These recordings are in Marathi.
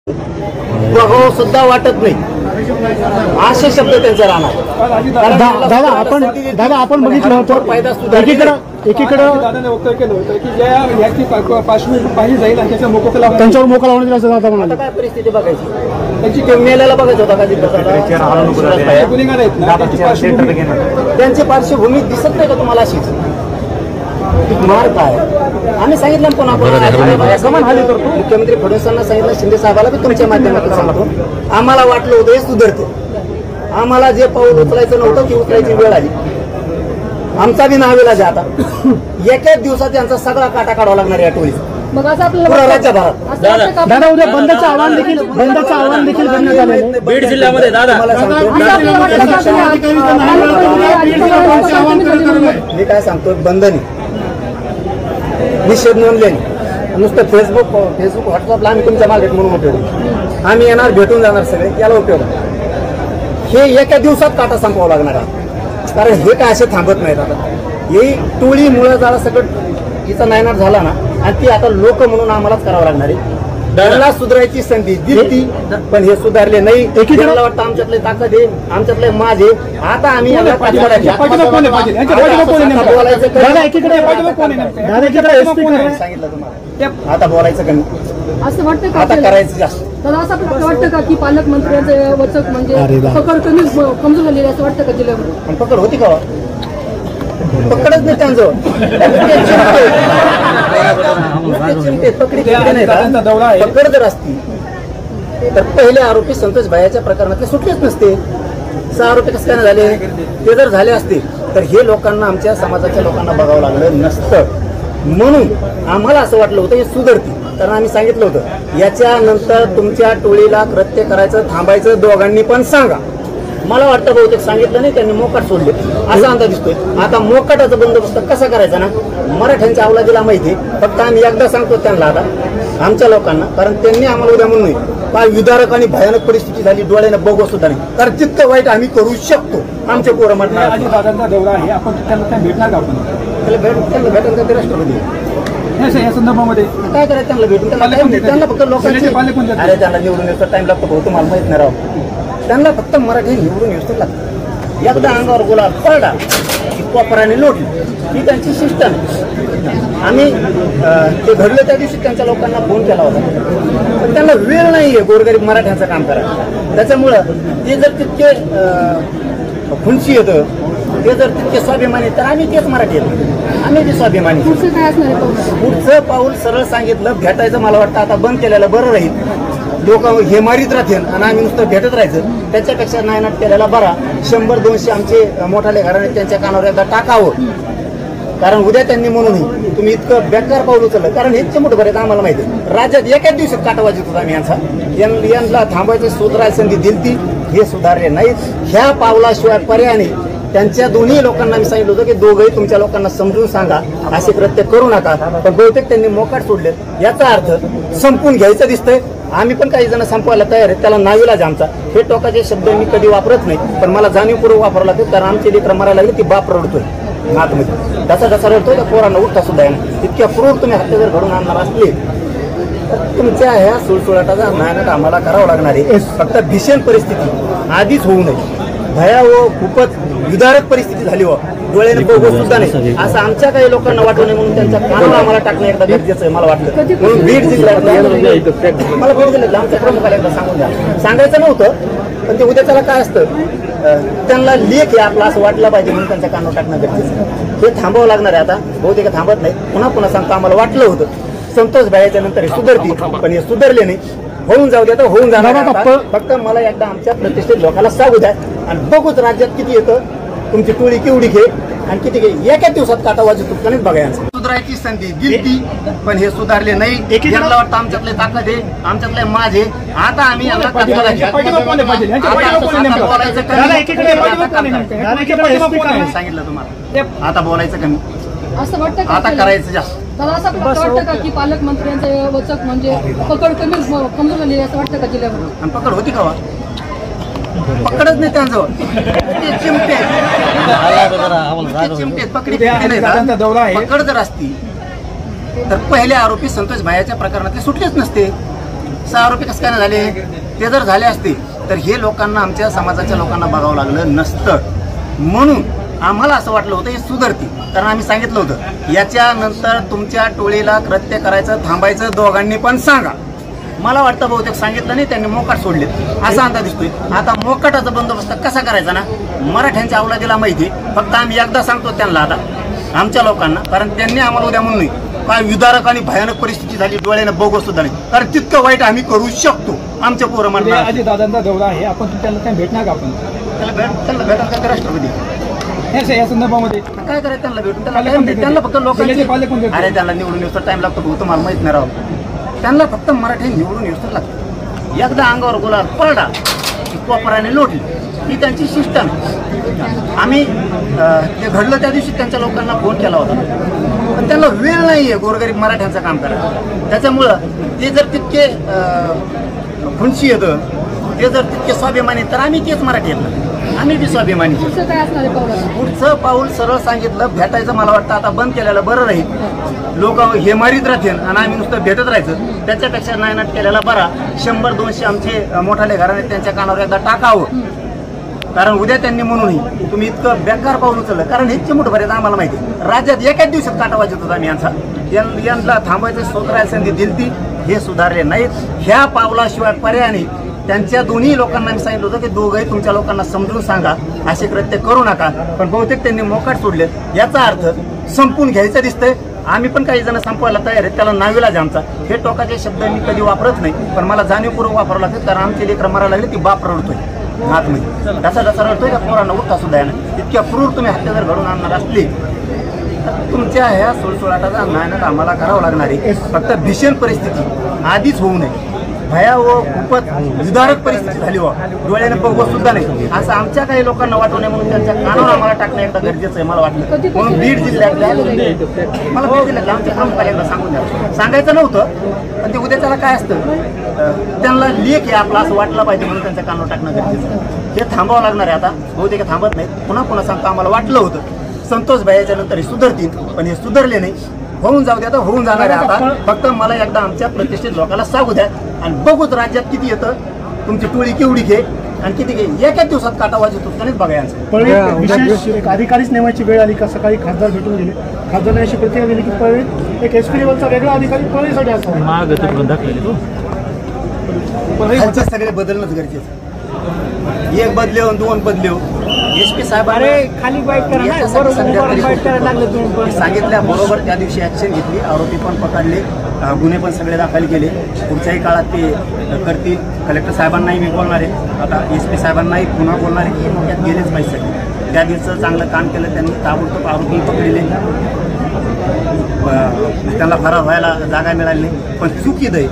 बघावं सुद्धा वाटत नाही असे शब्द त्यांचा राहणार। दादा आपण बघितलं होतं एकीकडे वक्तव्य केलं होतं की ज्या याची पाहिली जाईल आणि त्याचा त्यांच्यावर मोका लावण्यात येईल असं दादा म्हणाले। काय परिस्थिती बघायची त्यांची मेल्याला बघायचं होता का गुन्हेगार आहेत ना त्यांची पार्श्वभूमी दिसत नाही का तुम्हाला अशीच मार काय आम्ही सांगितलं पण मुख्यमंत्री फडणवीसांना सांगितलं शिंदे साहेबाला बी तुमच्या माध्यमातून सांगतो आम्हाला वाटलं होतं हे सुधारते आम्हाला जे पाऊल उचलायचं नव्हतं ती उचलायची वेळ आली आमचा बी नावेलाज आता एकाच दिवसात यांचा सगळा काटा काढावा लागणार या टोळीचा मग असं आपल्याला दादा उद्या बंदचं आव्हान देखील करण्यात आलं बीड जिल्ह्यामध्ये दादा मी काय सांगतो बंद नाही निषेध नोंदले नुसतं फेसबुक व्हॉट्सअपला आम्ही तुमच्या मागे म्हणून उपयोग आम्ही येणार भेटून जाणार सगळे याला उपयोग हे एका दिवसात काटा संपवावं लागणार आहे कारण हे काय असे थांबत नाहीत आता ही टोळी मुळे जरा सगळं हिचा नायनाट झाला ना आणि ती आता लोक म्हणून आम्हालाच करावं लागणार आहे त्याला सुधारायची संधी दिली पण हे सुधारले नाही एकीकडे वाटतं आमच्यातले ताकद आहे आमच्यातले माझ आहे आता आम्ही सांगितलं तुम्हाला आता बोलायचं कमी असं वाटतं का आता करायचं जास्त तर असं वाटतं का की पालकमंत्र्यांचे वचक म्हणजे पकड कमी कमजोर झालेली असं वाटतं का जिल्ह्यामध्ये पकड होती का पकडच नाही त्यांचं पकड जर असती तर पहिले आरोपी संतोष भाईच्या प्रकरणातले सुटलेच नसते 6 आरोपी कसं काय झाले ते जर झाले असते तर हे लोकांना आमच्या समाजाच्या लोकांना बघावं लागलं नसतं म्हणून आम्हाला असं वाटलं होतं हे सुधारती कारण आम्ही सांगितलं होतं याच्यानंतर तुमच्या टोळीला कृत्य करायचं थांबायचं दोघांनी पण सांगा मला वाटतं बहुतेक सांगितलं नाही त्यांनी मोकाट सोडले असा अंदाज दिसतोय आता मोकाटाचा बंदोबस्त कसा करायचा ना मराठ्यांच्या अवलादीला माहिती फक्त आम्ही एकदा सांगतो त्यांना आता आमच्या लोकांना कारण त्यांनी आम्हाला उद्या म्हणून काय विदारक आणि भयानक परिस्थिती झाली डोळ्याने बघू सुद्धा नाही तर तितकं वाईट आम्ही करू शकतो आमचे पोरं म्हणणार दादांचा दौरा आहे आपण त्यांना भेटणार का आपण त्यांना भेटायला ते राष्ट्रपती या संदर्भामध्ये काय करायचं त्यांना भेटून त्यांना फक्त लोकांचे अरे त्यांना निवडून येतो टाइम लागतो भाऊ तुम्हाला माहित नाही राव त्यांना फक्त मराठी निवडून येऊ लागतं एकदा अंगावर गुलाब पडला की कोपराने लोटली ही त्यांची सिस्टम आम्ही ते घडलं त्या दिवशी त्यांच्या लोकांना फोन केला होता पण त्यांना वेळ नाही आहे गोरगरीब मराठ्यांचं काम करायला त्याच्यामुळं ते जर तितके खुंची येतं ते जर तितके स्वाभिमानी तर आम्ही तेच मराठी येतो आम्ही ते स्वाभिमानी पुढचं पाऊल सरळ सांगितलं भेटायचं मला वाटतं आता बंद केलेलं बरं राहील लोक हे मारीत राहतील आणि आम्ही नुसतं भेटत राहायचं त्याच्यापेक्षा नायनाट केलेला बरा 100-200 आमचे मोठाले घराणे त्यांच्या कानावर एकदा टाकावं कारण उद्या त्यांनी म्हणून तुम्ही इतकं बेकार पाऊल उचललं कारण हे चिमूट भरायचं आम्हाला माहिती आहे राज्यात एकाच दिवसात काटा वाजत होता आम्ही यांना थांबायचं सुधारायची संधी दिली ती हे सुधारले नाहीत ह्या पावलाशिवाय पर्याय नाही त्यांच्या दोन्ही लोकांना मी सांगितलं होतं की दोघंही तुमच्या लोकांना समजून सांगा असे कृत्य करू नका पण बहुतेक त्यांनी मोकाट सोडले याचा अर्थ संपून घ्यायचं दिसतंय आम्ही पण काही जण संपवायला तयार आहेत त्याला नाविलाज आमचा हे टोकाचे शब्द मी कधी वापरत नाही पण मला जाणीवपूर्वक वापरावं लागतं कारण आमची लेकरं मारायला लागली ती बाप रडतोय आतमध्ये त्याचा रडतोय त्या पोरांना उठता सुद्धा आहे इतक्या क्रूर तुम्ही हत्या जर घडून आणणार असले तर तुमच्या ह्या सुळसुळाटाचा नायनाट आम्हाला करावं लागणार आहे फक्त भीषण परिस्थिती आधीच होऊ नये भयावह खूपच विदारक परिस्थिती झाली हो डोळ्याने बघू सुद्धा नाही असं आमच्या काही लोकांना वाटू नये म्हणून त्यांच्या कानाला आम्हाला टाकणं एकदा गरजेचं आहे मला वाटलं म्हणून बीड जिल्ह्यात मला बीड जिल्ह्यात आमच्या प्रमुखाला एकदा सांगून द्या सांगायचं नव्हतं पण ते उद्या त्याला काय असतं त्यांना लेख आहे आपला असं वाटलं पाहिजे म्हणून त्यांच्या कानावर टाकणं गरजेचं हे थांबावं लागणार आहे आता बहुतेक थांबत नाही पुन्हा सांगतो आम्हाला वाटलं होतं संतोष भाईच्या नंतर हे सुधारतील पण हे सुधारले नाही होऊन जाऊ द्या तर होऊन जाणार फक्त मला एकदा आमच्या प्रतिष्ठित लोकांना सांगू द्या आणि बघूच राज्यात किती येतं तुमची टोळी केवढी घे आणि किती घे एकाच दिवसात काटा वाजत कणीच बघायचं सुधारायची संधी दिली पण हे सुधारले नाही एकीकडे वाटतं आमच्यातले ताकद आहे आमच्यातले माझे आता आम्ही सांगितलं तुम्हाला आता बोलायचं कमी असं वाटतं आता करायचं जास्त दादा असं वाटतं का की पालकमंत्र्यांचे वचक म्हणजे पकड कमी कमजोर झालेली असं वाटतं का जिल्ह्यामध्ये आणि पकड होती का पकडच नाही त्यांचं चिमटे पकडी पकड जर असती तर पहिले आरोपी संतोष भाईच्या प्रकरणातले सुटलेच नसते 6 आरोपी कसं काय नाही झाले? ते जर झाले असते तर हे लोकांना, आमच्या समाजाच्या लोकांना बघावं लागलं नसतं. म्हणून आम्हाला असं वाटलं होतं हे सुधारतील, कारण आम्ही सांगितलं होतं याच्यानंतर तुमच्या टोळीला कृत्य करायचं थांबायचं दोघांनी पण सांगा. मला वाटतं बहुतेक सांगितलं नाही, त्यांनी मोकाट सोडले असा अंदाज दिसतोय. आता मोकाटाचा बंदोबस्त कसा करायचा ना, मराठ्यांच्या अवलादीला माहिती. फक्त आम्ही एकदा सांगतो त्यांना, आता आमच्या लोकांना, कारण त्यांनी आम्हाला उद्या म्हणून नाही काय विदारक आणि भयानक परिस्थिती झाली, डोळ्यानं बघू सुद्धा नाही, कारण तितकं वाईट आम्ही करू शकतो. आमच्या पोरं म्हणणार आजी दादांचा दौरा आहे, आपण त्यांना काय भेटणार का? आपण त्याला भेटायला का राष्ट्रपती या संदर्भामध्ये काय करायचं? त्यांना भेटून त्यांना फक्त लोकांचे, अरे त्यांना निवडून येऊस टाइम लागतो, तुम्हाला माहित नाही राव. त्यांना फक्त मराठी निवडून येऊस लागतं. एकदा अंगावर गुलाल पडला की कोपराने लोटली, ही त्यांची सिस्टम. आम्ही ते घडलं त्या दिवशी त्यांच्या लोकांना फोन केला होता, पण त्यांना वेळ नाही आहे गोरगरीब मराठ्यांचं काम करायचं. त्याच्यामुळं ते जर तितके खुनशी येतं, ते जर तितके स्वाभिमानी, तर आम्ही तेच मराठी येतं, आम्ही बी स्वाभिमानी. पुढचं पाऊल सरळ सांगितलं, भेटायचं मला वाटतं आता बंद केलेलं बरं राहील. लोक हे मारीत राहतील आणि आम्ही नुसतं भेटत राहायचं, त्याच्यापेक्षा नायनाट केलेला बरा. 100-200 आमचे मोठाले घराणे त्यांच्या कानावर एकदा टाकावं, कारण उद्या त्यांनी म्हणूनही तुम्ही इतकं बेकार पाऊल उचललं. कारण हे चिमूट भरायचं आम्हाला माहिती, राज्यात एकाच दिवसात काटा वाजत होता आम्ही यांना थांबायचं स्वतःला संधी दिलती, हे सुधारले नाहीत. ह्या पावलाशिवाय पर्याय नाही. त्यांच्या दोन्ही लोकांना मी सांगितलं होतं की दोघंही तुमच्या लोकांना समजून सांगा, असे कृत्य करू नका, पण बहुतेक त्यांनी मोकाट सोडलेत. याचा अर्थ संपून घ्यायचं दिसतंय. आम्ही पण काही जण संपवायला तयार आहेत, त्याला नाविलाज आमचा. हे टोकाचे शब्द मी कधी वापरत नाही, पण मला जाणीवपूर्वक वापरावं लागतं, कारण आमचे लेकरं मरायला लागले ती बाप रडतोय आतमध्ये, डसा रडतोय त्या पोरांना उठता सुद्धा यानं. इतक्या क्रूर तुम्ही हत्या जर घडून आणणार असली तर तुमच्या ह्या सुळसुळाटाचा नायनाट आम्हाला करावं लागणार आहे. फक्त भीषण परिस्थिती आधीच होऊ नये. भयावह खूपच विदारक परिस्थिती झाली व डोळ्याने बघवत सुद्धा नाही असं आमच्या काही लोकांना वाटू नये, म्हणून त्यांच्या कानावर आम्हाला टाकणं एकदा गरजेचं आहे मला वाटलं. म्हणून बीड जिल्ह्यातल्या मला बीड जिल्ह्यातल्या आमच्या कामकाला एकदा सांगून द्या. सांगायचं नव्हतं, पण ते उद्या त्याला काय असतं, त्यांना लेख आहे आपला असं वाटलं पाहिजे, म्हणून त्यांच्या कानावर टाकणं गरजेचं आहे. हे थांबावं लागणार आहे. आता बहुतेक थांबत नाहीत. पुन्हा सांगतो, आम्हाला वाटलं होतं संतोष भाईच्या नंतर हे सुधारतील, पण हे सुधारले नाही. होऊन जाऊ द्या, तर होऊन जाणार आहे. आता फक्त मला एकदा आमच्या प्रतिष्ठित लोकांना सांगू द्या आणि बघूच राज्यात किती येतं, तुमची टोळी केवढी घे आणि किती घे. एकाच दिवसात काटा वाजतो कणीच बघायचं. विशेष अधिकारीच नेमायची वेळ आली का? सकाळी खासदार भेटून गेले, खासदारांनी अशी प्रतिक्रिया दिली की पळवीत एक एसपी लेवलचा वेगळा अधिकारी पळवीसाठी असतो. सगळे बदलणंच गरजेचं. एक बदले 2 बदले एसपी साहेब खाली सांगितल्याबरोबर त्या दिवशी ऍक्शन घेतली, आरोपी पण पकडले, गुन्हे पण सगळे दाखल केले. पुढच्याही काळात ते करतील. कलेक्टर साहेबांनाही मी बोलणार आहे, आता एसपी साहेबांनाही पुन्हा बोलणार आहे की यात गेलेच पाहिजे. त्या दिवसाचं चांगलं काम केलं त्यांनी, ताबडतोब आरोपी पकडले, त्यांना फरार व्हायला जागा मिळाली नाही. पण चुकीद आहे,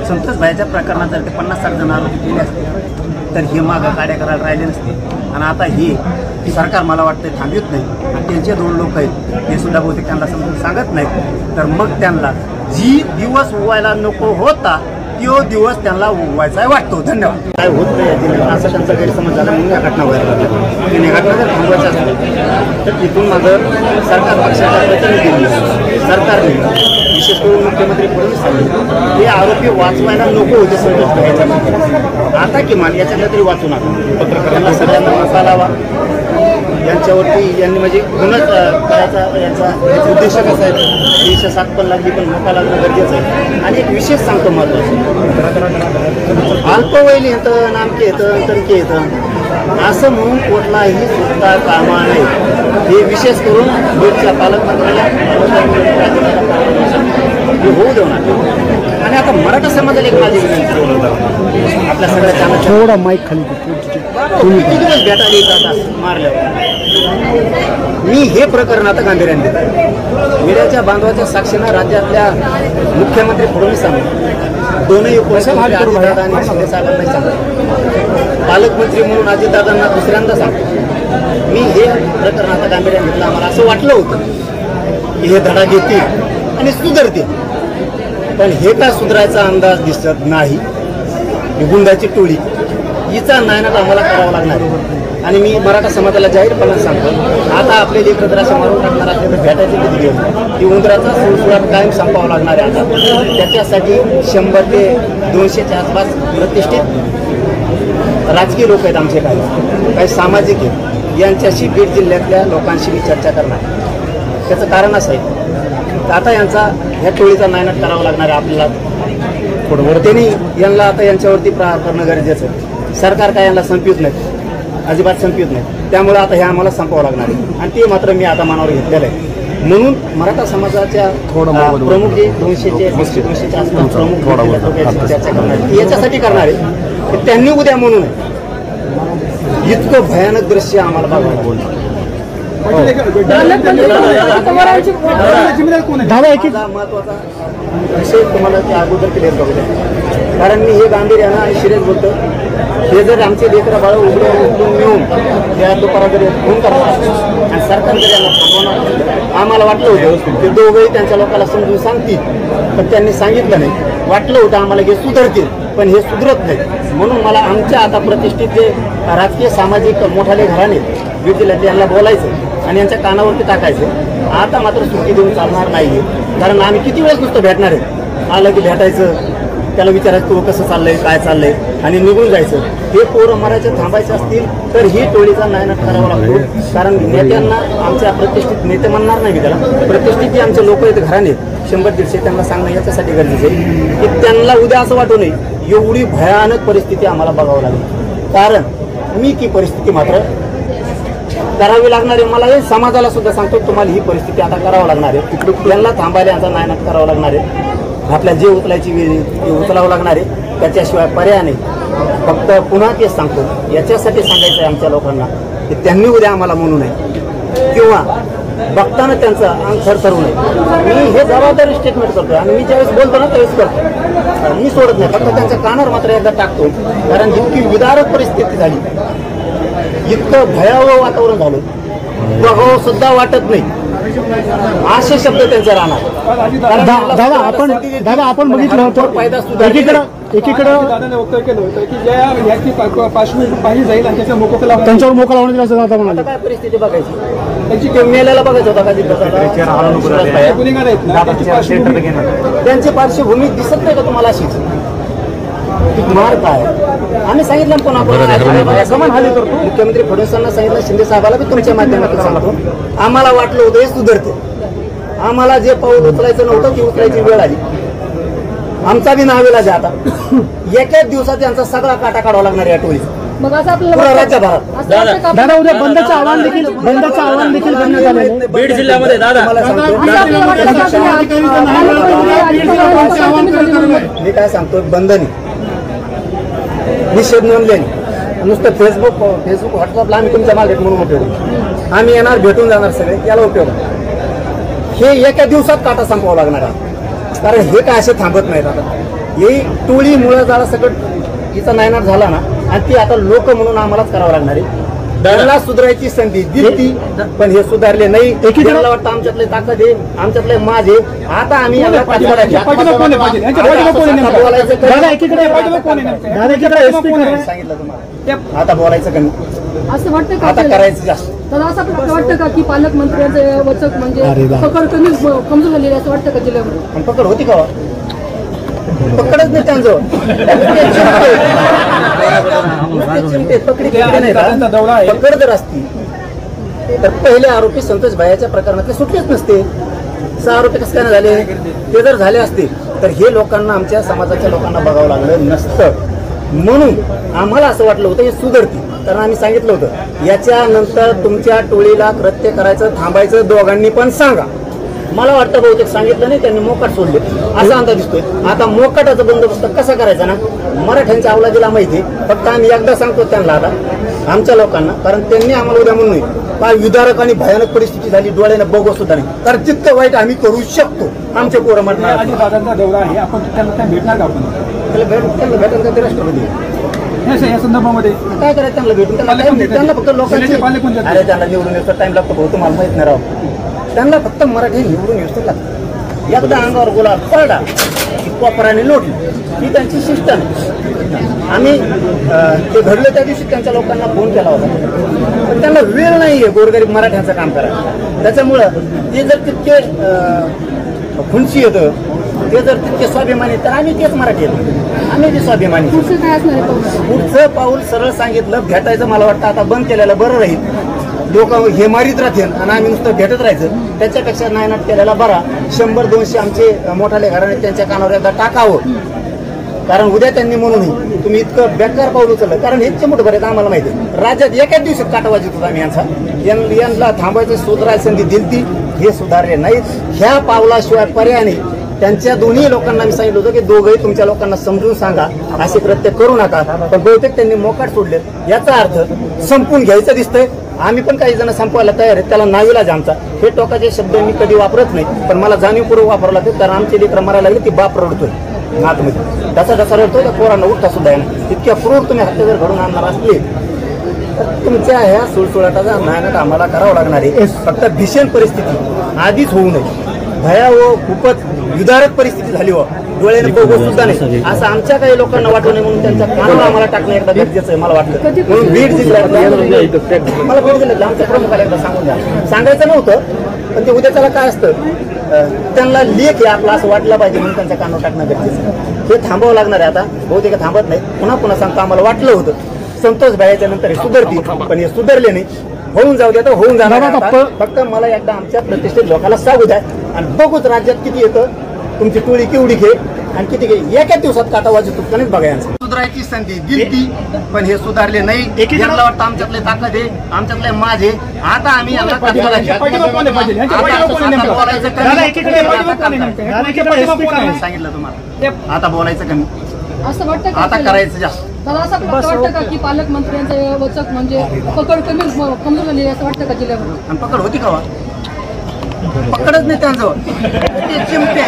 संतोष भाईच्या प्रकरणात जर ते 50-60 जण आरोपी केले असते तर हे मागं काड्या करायला राहिले नसते. आणि आता हे सरकार मला वाटतं थांबवत नाही आणि त्यांचे 2 लोक आहेत हे सुद्धा बहुतेक त्यांना समजून सांगत नाहीत. तर मग त्यांना जी दिवस उगवायला नको होता तो दिवस त्यांना उगवायचा वाटतो. धन्यवाद. काय होत नाही असं त्यांचा गैरसमज झाला म्हणून या घटना व्हायला लागल्या. घटना जर थांबवायचं असेल तर तिथून माझं सरकार पक्षाच्या प्रतिनिधींनी, सरकारने विशेष करून मुख्यमंत्री फडणवीस सांगितलं हे आरोपी वाचवायला नको होते संतोष भाईच्या. आता किमान याच्यातलं तरी वाचू नका. पत्रकारांना सगळ्यांना मसा लावा. यांच्यावरती यांनी म्हणजे गुन्हा करायचा याचा उद्देश कसा आहे, 307 पण लागली पण मोठा लागणं गरजेचं आहे. आणि एक विशेष सांगतो महत्त्वाचं, अल्पवयीन येतं, नामके येतं, तणके येतं असं म्हणून कुठलाही सुद्धा कामा नाही. हे विशेष करून बीडच्या पालकमंत्र्याला हे होऊ देणार. आणि आता मराठा समाजाला एक माझी विनंती, आपल्या सगळ्या थोडा माईक खाली किती दिवस भेटायला येतात मारल्यावर. मी हे प्रकरण आता गांभीर्याने देतो. मीडियाच्या बांधवाच्या साक्षीनं राज्यातल्या मुख्यमंत्री फडणवीसांनी दोनही उपमुख्यमंत्री अजितदादा आणि शिंदे साहेबांना सांगतो, पालकमंत्री म्हणून अजितदादांना दुसऱ्यांदा सांगतो, मी हे प्रकरण आता गांभीर्याने घेतलं. आम्हाला असं वाटलं होतं की हे धडा घेतील आणि सुधारतील, पण हे काय सुधारायचा अंदाज दिसत नाही. गुंडाची टोळी हिचा नायनाट आम्हाला करावा लागणार. आणि मी मराठा समाजाला जाहीरपणे सांगतो, आता आपले लेकरं जर असं मारून टाकणार असले तर भेटायचे कधी घेऊन ती उंदराचा सुळसुळाट कायम संपावं लागणार आहे. आता त्याच्यासाठी 100 ते 200च्या आसपास प्रतिष्ठित राजकीय लोक आहेत आमचे, काही सामाजिक आहेत. यांच्याशी बीड जिल्ह्यातल्या लोकांशी मी चर्चा करणार. त्याचं कारण असं आहे, आता यांचा ह्या टोळीचा नायनाट करावा लागणार आहे आपल्याला. त्यांनी यांना आता यांच्यावरती प्रहार करणं गरजेचं आहे. सरकार काय यांना संपवत नाही, अजिबात संपवत नाही. त्यामुळे आता हे आम्हाला संपवावं लागणार आहे आणि ते मात्र मी आता मनावर घेतलेलं आहे. म्हणून मराठा समाजाच्या प्रमुख जे 200च्या आसपास प्रमुख चर्चा करणार आहे, याच्यासाठी करणार आहे की त्यांनी उद्या म्हणू नये इतकं भयानक दृश्य आम्हाला बघायला. महत्वाचा विषय तुम्हाला त्या अगोदर क्लिअर करू द्या, कारण मी हे गांभीर्यानं आणि सिरियस बोलतो. हे जर आमचे लेकरं बाळ उघडून मिळून त्या दुपारा जरी फोन करणार आणि सरकार जर यांना थांबवणार, आम्हाला वाटलं होतं ते दोघंही त्यांच्या लोकांना समजून सांगतील, पण त्यांनी सांगितलं नाही. वाटलं होतं आम्हाला हे सुधारतील, पण हे सुधरत नाही. म्हणून मला आमच्या आता प्रतिष्ठित जे राजकीय सामाजिक मोठाले घराणे बीड जिल्ह्यात यांना बोलायचं आणि यांच्या कानावरती टाकायचं. आता मात्र सुट्टी देऊन चालणार नाही, कारण आम्ही किती वेळेस नुसतं भेटणार आहे. आलं की भेटायचं, त्याला विचारायचं तू कसं चाललंय, काय चाललंय, आणि निघून जायचं. हे पोरं मरायचे थांबायचे असतील तर ही टोळीचा नायनाट करावा लागतो. कारण नेत्यांना आमच्या प्रतिष्ठित नेते म्हणणार नाही मी त्याला, प्रतिष्ठित जे आमचे लोक आहेत घराणे 100-150 त्यांना सांगणं याच्यासाठी गरजेचं आहे की त्यांना उद्या असं वाटू नये एवढी भयानक परिस्थिती आम्हाला बघावं लागेल. कारण मी ती परिस्थिती मात्र करावी लागणार आहे. मला हे समाजाला सुद्धा सांगतो, तुम्हाला ही परिस्थिती आता करावं लागणार आहे. त्यांना थांबायला यांचा नायनाट करावा लागणार आहे. आपल्या जे उचलायची वेळ ती उचलावं लागणार आहे, त्याच्याशिवाय पर्याय नाही. फक्त पुन्हा तेच सांगतो, याच्यासाठी सांगायचं आहे आमच्या लोकांना की त्यांनी उद्या आम्हाला म्हणू नये किंवा बघताना त्यांचं अंग थरथरू नये. मी हे जबाबदारी स्टेटमेंट करतो आणि मी ज्यावेळेस बोलतो ना त्यावेळेस करतो, मी सोडत नाही. फक्त त्यांच्या कानावर मात्र एकदा टाकतो, कारण इतकी विदारक परिस्थिती झाली, इतकं भयावह वातावरण झालं, बघावं सुद्धा वाटत नाही असे शब्द त्यांचे राहणार. दादा आपण बघितलं होतं एकीकडे दादाने वक्तव्य केलं होतं की ज्या याची पार्श्वभूमी पाहिली जाईल आणि त्याचा मोकोकला त्यांच्यावर मोकळा होण्याची असं दादा म्हणाले. काय परिस्थिती बघायची, त्यांची मेल्याला बघायचं होता का गुन्हेगार आहेत ना, त्याची पार्श्वभूमी त्यांची पार्श्वभूमी दिसत नाही का तुम्हाला अशीच मार काय. आम्ही सांगितलं पण आपण हाली करतो. मुख्यमंत्री फडणवीसांना सांगितलं, शिंदे साहेबाला बी तुमच्या माध्यमातून सांगतो, आम्हाला वाटलं होतं हे सुधारते. आम्हाला जे पाऊल उचलायचं नव्हतं ती उचलायची वेळ आली. आमचा बी नावेलाज आहे आता. एकाच दिवसात यांचा सगळा काटा काढावा लागणार या टोळीचा. मग असं आपल्याला राज्यभरात दादा उद्या बंदचं आव्हान देखील करण्यात आलं आहे बीड जिल्ह्यामध्ये. दादा मी काय सांगतो, बंद नाही, निषेध नोंदले नुसतं फेसबुक व्हॉट्सअपला आम्ही तुमच्या मार्केट म्हणून उपयोग, आम्ही येणार भेटून जाणार सगळे, याला उपयोग. हे एका दिवसात काटा संपवावं लागणार आहे, कारण हे काय असे थांबत नाहीत. आता ही टोळी मुळे जरा सगळं हिचा नायनाट झाला ना, आणि ती आता लोक म्हणून आम्हालाच करावं लागणार आहे. त्यांना सुधारायची संधी दिली, पण हे सुधारले नाही. एकीकडे वाटतं आमच्यातले ताकद आहे, आमच्यातले माझ आहे. आता आम्ही सांगितलं तुम्हाला, आता बोलायचं कमी, असं वाटतं का आता करायचं जास्त. तर असं आपल्याला वाटतं का की पालकमंत्र्यांचं वचक म्हणजे पकड कमी कमजोर झालेली असं वाटतं का जिल्ह्यामध्ये? पण पकड होती का? पकडच नाही त्यांचं, पकड जर असती तर पहिले आरोपी संतोष भाईच्या प्रकरणातले सुटलेच नसते. 6 आरोपी कसं काय झाले? ते जर झाले असते तर हे लोकांना, आमच्या समाजाच्या लोकांना बघावं लागलं नसतं. म्हणून आम्हाला असं वाटलं होतं हे सुधारती, कारण आम्ही सांगितलं होतं याच्यानंतर तुमच्या टोळीला कृत्य करायचं थांबायचं दोघांनी पण सांगा. मला वाटतं बहुतेक सांगितलं नाही, त्यांनी मोकाट सोडले असा अंदाज दिसतोय. आता मोकाटाचा बंदोबस्त कसा करायचा ना, मराठ्यांच्या अवलादीला माहिती. फक्त आम्ही एकदा सांगतो त्यांना, आता आमच्या लोकांना, कारण त्यांनी आम्हाला उद्या म्हणून काय विदारक आणि भयानक परिस्थिती झाली, डोळ्याने बघू सुद्धा नाही, तर जितकं वाईट आम्ही करू शकतो. आमचे पोरं म्हणणार दादांचा दौरा आहे, आपण त्यांना भेटणार का? आपण त्यांना भेटून का ते राष्ट्रपती या संदर्भामध्ये काय करायचं? त्यांना भेटून त्यांना फक्त लोकांचे, अरे त्यांना निवडून येतो टाइम लागतो भाऊ, तुम्हाला माहित नाही राव. त्यांना फक्त मराठी निवडून येतो लागतं. एकदा अंगावर गुलाब पडला कोपराने लोटली ही त्यांची शिस्त आहे. आम्ही ते घडलं त्या दिवशी त्यांच्या लोकांना फोन केला होता, पण त्यांना वेळ नाही आहे गोरगरीब मराठ्यांचं काम करायला. त्याच्यामुळं ते जर तितके खुनशी येतं, ते जर तितके स्वाभिमानी, तर आम्ही तेच मराठी येतो, आम्ही ते स्वाभिमानी. पुढचं काय असणार आहे पाऊल? पुढचं पाऊल सरळ सांगितलं, भेटायचं मला वाटतं आता बंद केलेलं बरं राहील. लोक हे मारीत राहतील आणि आम्ही नुसतं भेटत राहायचं, त्याच्यापेक्षा नायनाट केलेला बरा. 100-200 आमचे मोठाले घराणे त्यांच्या कानावर एकदा टाकावं, कारण उद्या त्यांनी म्हणून तुम्ही इतकं बेकार पाऊल उचललं. कारण हे चिमूट भरेत आम्हाला माहिती आहे, राज्यात एकाच दिवसात काटावाजीत होता आम्ही यांना थांबायचं सुधारायची संधी दिलती, हे सुधारले नाहीत. ह्या पावलाशिवाय पर्याय नाही. त्यांच्या दोन्ही लोकांना मी सांगितलं होतं की दोघंही तुमच्या लोकांना समजून सांगा, असे कृत्य करू नका, पण बहुतेक त्यांनी मोकाट सोडले. याचा अर्थ संपून घ्यायचं दिसतंय. आम्ही पण काही जण संपवायला तयार आहेत, त्याला नाविलाज आमचा. हे टोकाचे शब्द मी कधी वापरत नाही, पण मला जाणीवपूर्वक वापरावं लागतं, कारण आमची लेकरं मरायला लागली ती बाप रडतोय आतमध्ये, त्याचा जसा रडतोय त्या पोरांना उठता सुद्धा येणार. इतक्या क्रूर तुम्ही हत्या जर घडून आणणार असले तर तुमच्या ह्या सुळसुळाटाचा मेहनत आम्हाला करावं लागणार आहे. फक्त भीषण परिस्थिती आधीच होऊ नये. भयावह खूपच विदारक परिस्थिती झाली हो, डोळ्याने बघू सुद्धा नाही असं आमच्या काही लोकांना वाटू नये म्हणून त्यांच्या कानावर आम्हाला टाकणं एकदा गरजेचं आहे मला वाटतं. म्हणून बीड जिल्ह्यात मला बीड जिल्ह्यात आमच्या प्रमुखाला एकदा सांगून द्या. सांगायचं नव्हतं, पण ते उद्या त्याला काय असतं, त्यांना लेख आहे आपला असं वाटलं पाहिजे म्हणून त्यांच्या कानावर टाकणं गरजेचं आहे. हे थांबावं लागणार आहे. आता बहुतेक थांबत नाही. पुन्हा सांगतो, आम्हाला वाटलं होतं संतोष भाईच्या नंतर हे सुधारतील, पण हे सुधारले नाही. होऊन जाऊ द्या, तर होऊन जाणार. फक्त मला एकदा आमच्या प्रतिष्ठित लोकांना सांगू द्या आणि बघूच राज्यात किती येतं, तुमची टोळी केवढी घे आणि किती घे. एका दिवसात काटावाजी तुटकानेच बघायचं. सुधारायची संधी दिली, पण हे सुधारले नाही. यांना वाटतं आमच्यातले ताकद आहे, आमच्यातले माझे. आता आम्ही यांना सांगितलं तुम्हाला, आता बोलायचं कमी, असं वाटतं का आता करायचं जास्त. मला असं वाटतं का की पालकमंत्र्यांचं वचक म्हणजे पकड कमी कमजोर झाली असं वाटतं का जिल्ह्यामध्ये? आणि पकड होती का? पकडच नाही त्यांजवळ. ते चिमटे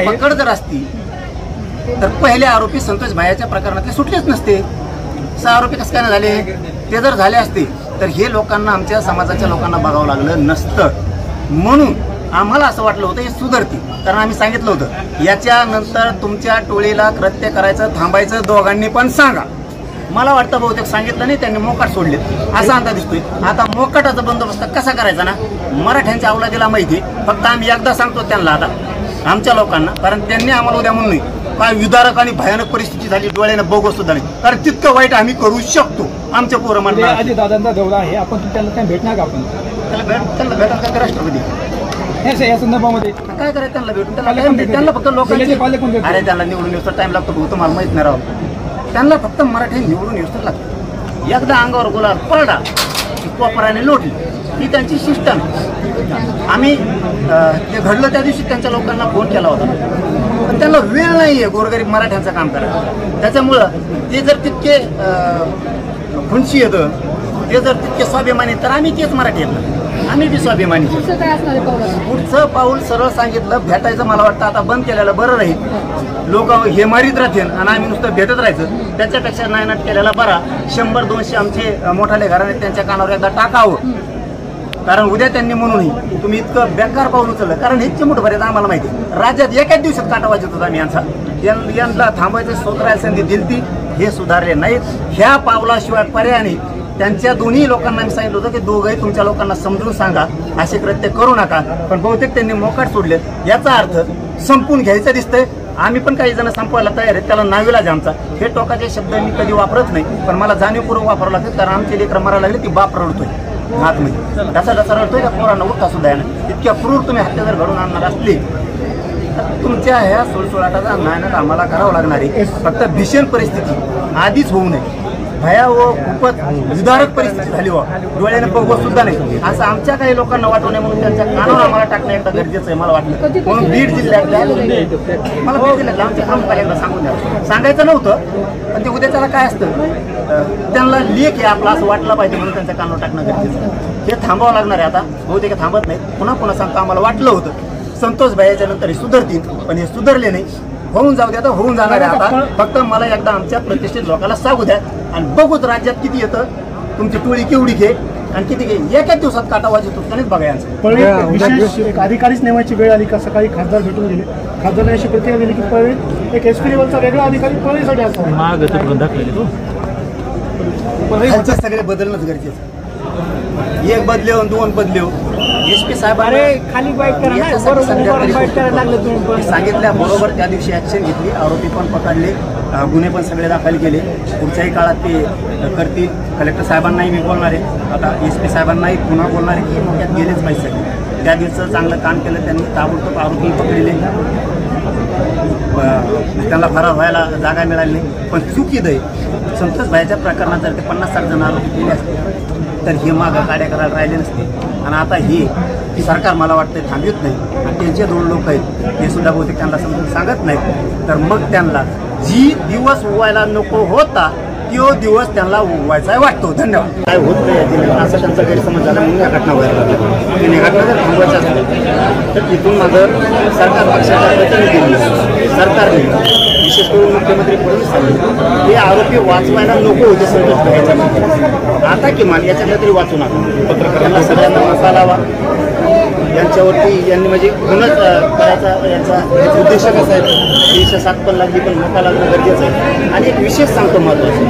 पकड जर असती तर पहिले आरोपी संतोष भाईच्या प्रकरणात ते सुटलेच नसते. 6 आरोपी कसं काय झाले? ते जर झाले असते तर हे लोकांना, आमच्या समाजाच्या लोकांना बघावं लागलं नसतं. म्हणून आम्हाला असं वाटलं होतं हे सुधारतील, कारण आम्ही सांगितलं होतं याच्यानंतर तुमच्या टोळीला कृत्य करायचं थांबायचं दोघांनी पण सांगा. मला वाटतं बहुतेक सांगितलं नाही, त्यांनी मोकाट सोडले असा अंदाज दिसतोय. आता मोकाटाचा बंदोबस्त कसा करायचा ना, मराठ्यांच्या अवलादीला माहिती. फक्त आम्ही एकदा सांगतो त्यांना, आता आमच्या लोकांना, कारण त्यांनी आम्हाला उद्या म्हणून नाही काय विदारक आणि भयानक परिस्थिती झाली, डोळ्याने बघू सुद्धा नाही, कारण तितकं वाईट आम्ही करू शकतो. आमच्या पोरं म्हणतात अजित दादांचा दौरा आहे, आपण त्यांना काय भेटणार का? आपण त्यांना भेटायचं राष्ट्रपती या संदर्भामध्ये काय करायचं? त्यांना भेटून त्यांना फक्त लोकांचे, अरे त्यांना निवडून येऊस टाइम लागतो, तुम्हाला माहित नाही राव. त्यांना फक्त मराठी निवडून येऊस लागतं. एकदा अंगावर गुलाल पडला की कोपराने लोटली ही त्यांची शिस्त. आम्ही ते घडलं त्या दिवशी त्यांच्या लोकांना फोन केला होता, पण त्यांना वेळ नाही आहे गोरगरीब मराठ्यांचं काम करायला. त्याच्यामुळं ते जर तितके खुनशी येतं, ते जर तितके स्वाभिमानी, तर आम्ही तेच मराठी येतं, आम्ही बी स्वाभिमानी. पुढचं काय असणार आहे पाऊल? पुढचं पाऊल सरळ सांगितलं, भेटायचं मला वाटतं आता बंद केलेलं बरं राहील. लोक हे मारीत राहतील आणि आम्ही नुसतं भेटत राहायचं, त्याच्यापेक्षा नायनाट केलेला बरा. 100-200 आमचे मोठाले घराणे त्यांच्या कानावर एकदा टाकावं, कारण उद्या त्यांनी म्हणून तुम्ही इतकं बेकार पाऊल उचललं. कारण हे चिमूट भरेत आम्हाला माहिती आहे, राज्यात एकाच दिवसात काटावाजीत होता आम्ही यांना थांबायचं सुधारायची संधी दिलती, हे सुधारले नाहीत. ह्या पावलाशिवाय पर्याय नाही. त्यांच्या दोन्ही लोकांना मी सांगितलं होतं की दोघंही तुमच्या लोकांना समजून सांगा, असे कृत्य करू नका, पण बहुतेक त्यांनी मोकाट सोडले. याचा अर्थ संपून घ्यायचं दिसतंय. आम्ही पण काही जण संपवायला तयार आहेत, त्याला नाविलाज आमचा. हे टोकाचे शब्द मी कधी वापरत नाही, पण मला जाणीवपूर्वक वापरावं लागतं, कारण आमची लेकरं मरायला लागली ती बाप रडतोय आतमध्ये, जसा रडतोय त्या पोरांना उठता सुद्धा येणार. इतक्या क्रूर तुम्ही हत्या जर घडून आणणार असली तर तुमच्या ह्या सुळसुळाटाचा मेहनत आम्हाला करावं लागणार आहे. फक्त भीषण परिस्थिती आधीच होऊ नये. भयावह खूपच विदारक परिस्थिती झाली हो, डोळ्याने बघू सुद्धा नाही असं आमच्या काही लोकांना वाटू नये म्हणून त्यांच्या कानावर आम्हाला टाकणं एकदा गरजेचं आहे मला वाटलं. म्हणून बीड जिल्ह्यातल्या मला बीड जिल्ह्यातल्या आमच्या प्रमुखाला एकदा सांगून द्या. सांगायचं नव्हतं, पण ते उद्या त्याला काय असतं, त्यांना लेख आहे आपला असं वाटलं पाहिजे म्हणून त्यांच्या कानावर टाकणं गरजेचं आहे. हे थांबावं लागणार आहे. आता बहुतेक थांबत नाही. पुन्हा सांगतो, आम्हाला वाटलं होतं संतोष भाईच्या नंतर हे सुधारतील, पण हे सुधारले नाही. होऊन जाऊ द्या, तर होऊन जाणार आहे. आता फक्त मला एकदा आमच्या प्रतिष्ठित लोकांना सांगू द्या आणि बघूच राज्यात किती येतं, तुमची टोळी केवढी घे आणि किती एकाच दिवसात काटावाजी तुटकानेच बघा यांचं. पळवे विशेष एक अधिकारीच नेमायची वेळ आली का? सकाळी खासदार भेटून गेले, खासदारांनी अशी प्रतिक्रिया दिली की पळवे एक एसपी लेवलचा वेगळा अधिकारी पळवेसाठी असावा. ह्यांचं सगळे बदलणंच गरजेचं. एक बदले दोन बदले एसपी साहेब खाली बाईट करा, सांगितल्या बरोबर त्या दिवशी ऍक्शन घेतली, आरोपी पण पकडले, गुन्हे पण सगळे दाखल केले. पुढच्याही काळात ते करतील. कलेक्टर साहेबांनाही मी बोलणार आहे, आता एसपी साहेबांनाही पुन्हा बोलणार आहे की मोठ्यात गेलेच पाहिजे. त्या दिवसाचं चांगलं काम केलं त्यांनी, ताबडतोब आरोपी पकडले, त्यांना फरार व्हायला जागा मिळाली नाही. पण चुकीद आहे, संतोष भाईच्या प्रकरणात जर ते 50-60 जण आरोपी केले असते तर हे मागं गाड्या करायला राहिले नसते. आणि आता हे सरकार मला वाटतं थांबवत नाही आणि त्यांचे 2 लोक आहेत हे सुद्धा बहुतेक त्यांना समजून सांगत नाहीत. तर मग त्यांना जी दिवस व्हायला नको होता तो दिवस त्यांना व्हायचा वाटतो. धन्यवाद. काय होत नाही असा त्यांचा गैरसमज झाला म्हणून या घटना व्हायला लागल्या. आणि घटना जर थांबवायच्या असतील तर तिथून माझं सरकार पक्षाच्या प्रतिनिधी सरकारने विशेष करून मुख्यमंत्री फडणवीस साहेब हे आरोपी वाचवायला नको होते संतोष भाईच्या. आता किमान याच्यातलं तरी वाचू नका. पत्रकारांना सगळ्यांना मसा लावा. यांच्यावरती यांनी म्हणजे गुन्हाच करायचा याचा उद्देश कसा आहे. 307 पण लागली पण मोठा लागणं गरजेचं आहे. आणि एक विशेष सांगतो महत्त्वाचं,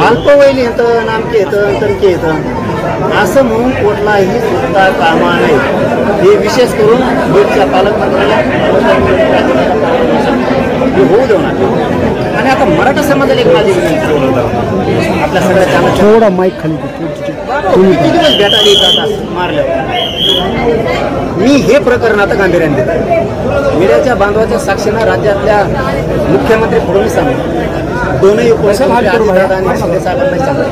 अल्पवयीन येतं, नामके येतं, तणके येतं असं म्हणून कुठलाही सुद्धा कामा नाही. हे विशेष करून बीडच्या पालकमंत्र्याला होऊ देणार. आणि आता मराठा समाजाला एक माझी आपल्या सगळ्या थोडा माईक खाली किती दिवस भेटायला येतात मारल्यावर. मी हे प्रकरण आता गांभीर्याने देतो. मीडियाच्या बांधवाच्या साक्षीनं राज्यातल्या मुख्यमंत्री फडणवीसांनी दोनही उपमुख्यमंत्री अजितदादा आणि शिंदे साहेबांना सांगतो,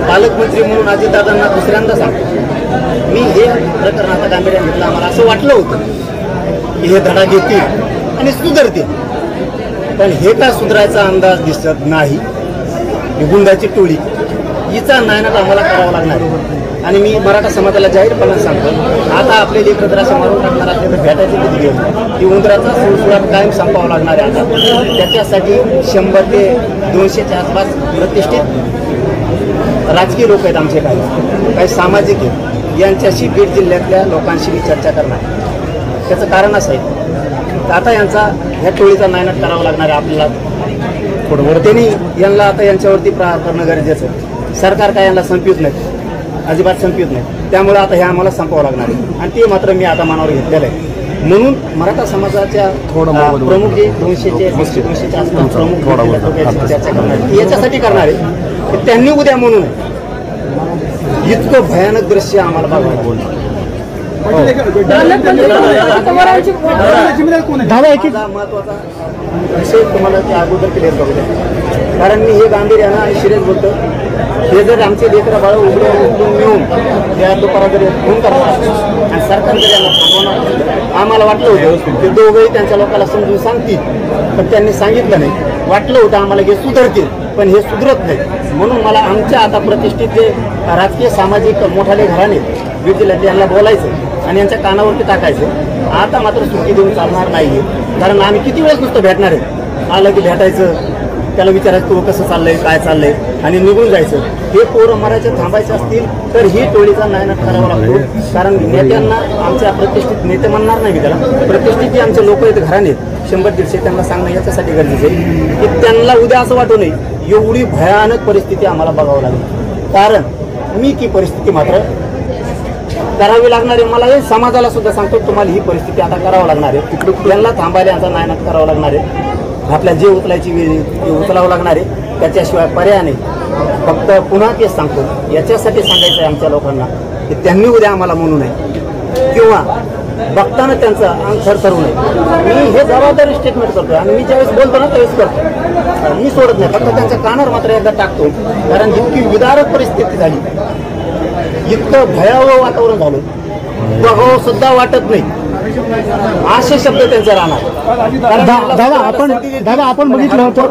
पालकमंत्री म्हणून अजितदादांना दुसऱ्यांदा सांगतो. मी हे प्रकरण आता गांभीर्याने घेतलं. आम्हाला असं वाटलं होतं की हे धडा घेतील आणि सुधारतील, पण हे काय सुधारायचा अंदाज दिसत नाही. गुंडाची टोळी हिचा नायनाट आम्हाला करावा लागणार. आणि मी मराठा समाजाला जाहीरपणे सांगतो, आता आपले लेकर जर असं मारून टाकणार असले तर भेटायची कधी घेऊन की उंदराचा सुळसुळाट कायम संपावा लागणार आहे. आता त्याच्यासाठी 100 ते 200च्या आसपास प्रतिष्ठित राजकीय लोक आहेत आमचे, काही सामाजिक आहेत. यांच्याशी बीड जिल्ह्यातल्या लोकांशी मी चर्चा करणार. त्याचं कारण असं आहे तर आता यांचा ह्या टोळीचा नायनाट करावा लागणार आहे आपल्याला. त्यांनी यांना आता यांच्यावरती प्रहार करणं गरजेचं आहे. सरकार काय यांना संपवत नाही, अजिबात संपवत नाही. त्यामुळे आता हे आम्हाला संपवावं लागणार आहे आणि ते मात्र मी आता मनावर घेतलेलं आहे. म्हणून मराठा समाजाच्या प्रमुख जे 200च्या आसपास प्रमुख चर्चा करणार आहे याच्यासाठी करणार आहे की त्यांनी उद्या म्हणून इतकं भयानक दृश्य आम्हाला बघायला. महत्वाचा विषय तुम्हाला ते अगोदर क्लिअर बघूया, कारण मी हे गांभीर्यानं आणि सिरियस बोलतो. हे जर आमचे लेकरं बाळ उघडून मिळून त्या दुपारा जर फोन करणार आणि सरकार जर यांना थांबवणार, आम्हाला वाटलं होतं ते दोघंही त्यांच्या लोकांना समजून सांगतील, पण त्यांनी सांगितलं नाही. वाटलं होतं आम्हाला हे सुधारतील, पण हे सुधरत नाही. म्हणून मला आमच्या आता प्रतिष्ठित जे राजकीय सामाजिक मोठाले घराणे बीड जिल्ह्यात यांना बोलायचं आणि यांच्या कानावरती टाकायचं. आता मात्र सुट्टी देऊन चालणार नाही, कारण आम्ही किती वेळेस नुसतं भेटणार आहे. आलं की भेटायचं, त्याला विचारायचं तू कसं चाललंय, काय चाललंय, आणि निघून जायचं. हे पोरं मरायचे थांबायचे असतील तर ही टोळीचा नायनाट करावा लागतो. कारण नेत्यांना आमच्या प्रतिष्ठित नेते म्हणणार नाही मी त्याला, प्रतिष्ठित जे आमचे लोक आहेत घराणे आहेत 100-150 त्यांना सांगणं याच्यासाठी गरजेचं आहे की त्यांना उद्या असं वाटू नये एवढी भयानक परिस्थिती आम्हाला बघावं लागेल. कारण मी ती परिस्थिती मात्र करावी लागणार आहे. मला हे समाजाला सुद्धा सांगतो तुम्हाला ही परिस्थिती आता करावं लागणार आहे. त्यांना थांबायला यांचा नायनाट करावा लागणार आहे. आपल्या जे उचलायची वेळ ते उचलावं लागणार आहे, त्याच्याशिवाय पर्याय नाही. फक्त पुन्हा तेच सांगतो, याच्यासाठी सांगायचं आहे आमच्या लोकांना की त्यांनी उद्या आम्हाला म्हणू नये किंवा बघताना त्यांचं अंग थरथरू नये. मी हे जबाबदारी स्टेटमेंट करतो आणि मी ज्यावेळेस बोलतो ना त्यावेळेस करतो, मी सोडत नाही. फक्त त्यांच्या कानावर मात्र एकदा टाकतो, कारण इतकी विदारक परिस्थिती झाली, इतकं भयावह वातावरण झालं, बघावं सुद्धा वाटत नाही असे शब्द त्यांचे राहणार. दादा आपण बघितलं होतं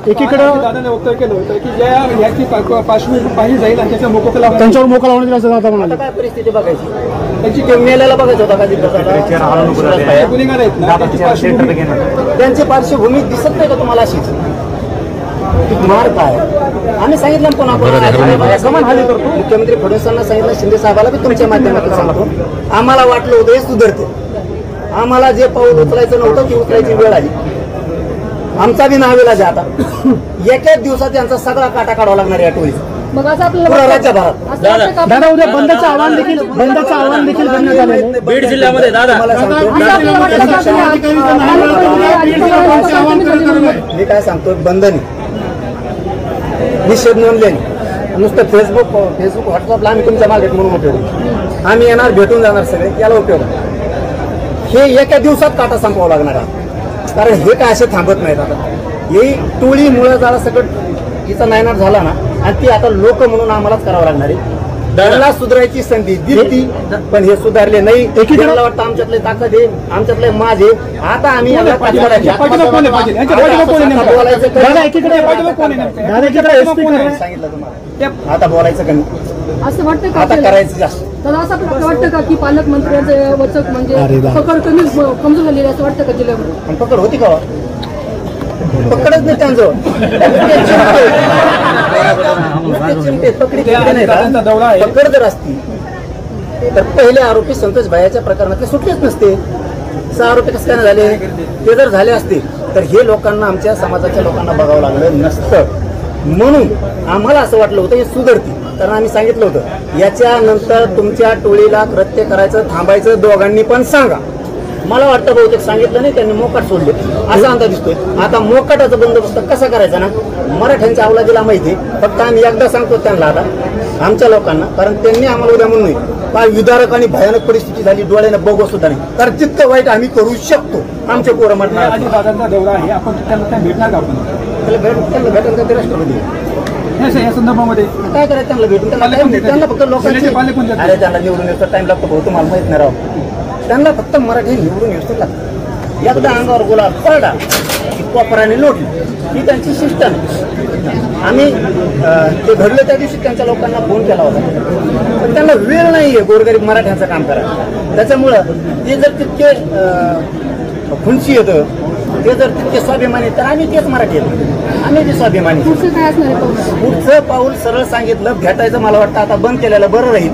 एकीकडं दादाने वक्तव्य केलं होतं की ज्या याची पार्श्वभूमी पाहिली जाईल आणि त्याचा मोकोका त्यांच्यावर मोका लावण्यात येईल असं दादा म्हणाले. काय परिस्थिती बघायची, त्यांची मेल्याला बघायचं होता का गुन्हेगार आहेत ना, त्यांची पार्श्वभूमी दिसत नाही का तुम्हाला अशीच. मार काय आम्ही सांगितलं पुन्हा मुख्यमंत्री फडणवीसांना सांगितलं, शिंदे साहेबाला बी तुमच्या माध्यमातून सांगतो, आम्हाला वाटलं होतं हे सुधारते. आम्हाला जे पाऊल उचलायचं नव्हतं ती उचलायची वेळ आली. आमचा बी नावेला जे आता एकाच दिवसात यांचा सगळा काटा काढावा लागणार या टोळीचा मग असं पुरा आपल्याला राज्यभरात. दादा उद्या बंदचं आव्हान देखील करण्यात आलेलं आहे. बीड जिल्ह्यामध्ये दादा मला सांगतो मी काय सांगतो, बंद नाही, निषेध नोंदले नुसतं फेसबुक व्हॉट्सअपला आम्ही तुमच्या मागे म्हणून उपयोग, आम्ही येणार भेटून जाणार सगळे, याला उपयोग हे एका दिवसात काटा संपवावं लागणार आहे. कारण हे काय असे थांबत नाहीत. आता ही टोळी मुळे जरा सगळं हिचा नायनाट झाला ना, आणि ती आता लोक म्हणून आम्हालाच करावं लागणार आहे. त्यांना सुधारायची संधी दिली पण हे सुधारले नाही. एकीकडे वाटतं आमच्यातले ताकद आहे, आमच्यातले माझ आहे. आता आम्ही दादा एकीकडे सांगितलं तुम्हाला, आता बोलायचं कमी, असं वाटतं का आता आपल्याला? करायचं जास्त. तर असं आपल्याला वाटतं का की पालकमंत्र्यांचं वचक म्हणजे पकड कमी कमजोर झालेली असं वाटतं का जिल्ह्यामध्ये? आणि पकड होती का? पकडच नाही त्यांचं, पकड जर असती तर पहिले आरोपी संतोष भाईच्या प्रकरणातले सुटलेच नसते. 6 आरोपी कसं काय झाले? ते जर झाले असते तर हे लोकांना, आमच्या समाजाच्या लोकांना बघावं लागलं नसतं. म्हणून आम्हाला असं वाटलं होतं हे सुधारती. कारण आम्ही सांगितलं होतं याच्यानंतर तुमच्या टोळीला कृत्य करायचं थांबायचं दोघांनी पण सांगा. मला वाटतं बहुतेक सांगितलं नाही, त्यांनी मोकाट सोडले असा अंदाज दिसतोय. आता मोकाटाचा बंदोबस्त कसा करायचा ना, मराठ्यांच्या अवलादीला माहिती, फक्त आम्ही एकदा सांगतो त्यांना आता आमच्या लोकांना, कारण त्यांनी आम्हाला उद्या म्हणून काय विदारक आणि भयानक परिस्थिती झाली, डोळ्याने बघू सुद्धा नाही, कारण तितकं वाईट आम्ही करू शकतो. आमचे पोरं म्हणणार दादांचा दौरा आहे, आपण त्यांना भेटणार का? आपण त्यांना भेटायला का ते राष्ट्रपती या संदर्भामध्ये काय करायचं? त्यांना भेटून त्यांना फक्त लोकांचे अरे त्यांना निवडून येतो टाइम लागतो भाऊ, तुम्हाला माहित नाही राव. त्यांना फक्त मराठी निवडून येतो लागतं. एकदा अंगावर गुलाल पडला की कोपराने लोटली, ही त्यांची सिस्टम. आम्ही ते घडलं त्या दिवशी त्यांच्या लोकांना फोन केला होता, पण त्यांना वेळ नाहीये गोरगरीब मराठ्यांचं काम करायला. त्याच्यामुळं ते जर तितके खुनशी येतं, ते जर तितके स्वाभिमानी, तर आम्ही तेच मराठी येतो, आम्ही ते स्वाभिमानी. पुढचं काय असणार आहे पाऊल? पुढचं पाऊल सरळ सांगितलं, भेटायचं मला वाटतं आता बंद केलेलं बरं राहील.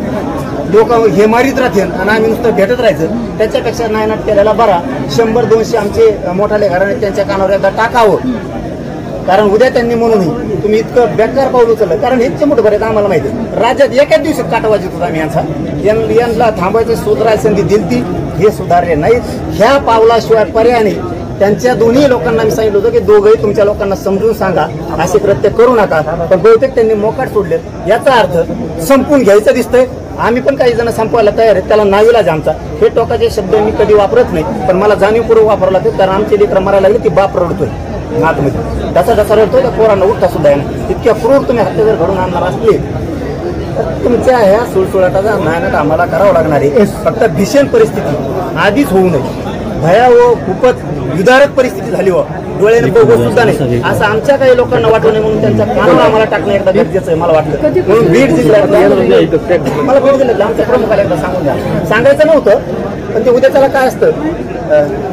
लोक हे मारीत राहतील आणि आम्ही नुसतं भेटत राहायचं, त्याच्यापेक्षा नायनाट केलेला बरा. 100-200 आमचे मोठाले घराणे त्यांच्या कानावर एकदा टाकावं. कारण उद्या त्यांनी म्हणून तुम्ही इतकं बेकार पाऊल उचललं, कारण इतके मोठं बरेच आम्हाला माहिती आहे राज्यात एकाच दिवसात काटा वाजत होता आम्ही यांना थांबायचं सुधारायची संधी दिली, हे सुधारले नाहीत. ह्या पावलाशिवाय पर्याय नाही. त्यांच्या दोन्ही लोकांना मी सांगितलं होतं की दोघंही तुमच्या लोकांना समजून सांगा, असे कृत्य करू नका, पण बहुतेक त्यांनी मोकाट सोडले. याचा अर्थ संपून घ्यायचं दिसतंय. आम्ही पण काही जण संपवायला तयार आहेत, त्याला नावीलाज आमचा. हे टोकाचे शब्द मी कधी वापरत नाही, पण मला जाणीवपूर्वक वापरावं लागतं, कारण आमची लेकरं मरायला लागली ती बाप रडतोय आतमध्ये, त्याचा रडतोय त्या पोरांना उठता सुद्धा येणार. इतक्या क्रूर तुम्ही हत्या जर घडून आणणार असले तर तुमच्या ह्या सुळसुळाटाचा नायनाट आम्हाला करावं लागणार आहे. फक्त भीषण परिस्थिती आधीच होऊ नये, भयावह खूपच विदारक परिस्थिती झाली हो, डोळ्याने बघू सुद्धा नाही असं आमच्या काही लोकांना वाटू नये म्हणून त्यांच्या कानावर आम्हाला टाकणं एकदा गरजेचं आहे मला वाटलं. म्हणून बीड जिल्ह्यात मला बीड जिल्ह्यातलं आमच्या प्रमुखाला एकदा सांगून द्या. सांगायचं नव्हतं, पण ते उद्या त्याला काय असतं,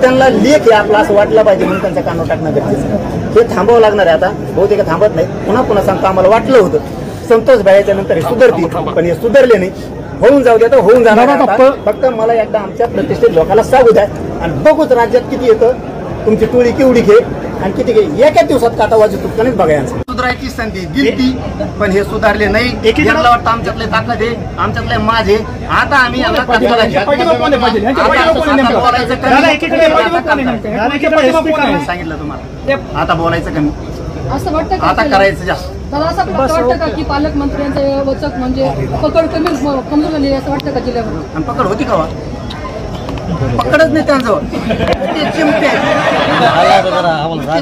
त्यांना लेख आहे आपला असं वाटलं पाहिजे म्हणून त्यांच्या कानावर टाकणं गरजेचं आहे. हे थांबावं लागणार आहे. आता बहुतेक थांबत नाही. पुन्हा सांगतो, आम्हाला वाटलं होतं संतोष भाईच्या नंतर हे सुधारतील, पण हे सुधारले नाही. होऊन जाऊ द्या, तर होऊन जाणार. फक्त मला एकदा आमच्या प्रतिष्ठित लोकांना सांगू द्या आणि बघूच राज्यात किती येतं, तुमची टोळी केवढी घे आणि किती घे. एकाच दिवसात काटा वाजत तुमच्यानेच बघायचं. सुधारायची संधी दिली पण हे सुधारले नाही. यांना वाटतं आमच्यातले ताकद आहे, आमच्यातले माझे. आता आम्ही यांना सांगितलं तुम्हाला, आता बोलायचं कमी, असं वाटतं का आता आपल्याला? करायचं जास्त. दादा असं आपल्याला वाटतं का की पालकमंत्र्यांचं वचक म्हणजे पकड कमी कमजोर झालेली असं वाटतं का जिल्ह्यामध्ये? आणि पकड होती का? पकडच नाही त्यांचं, ते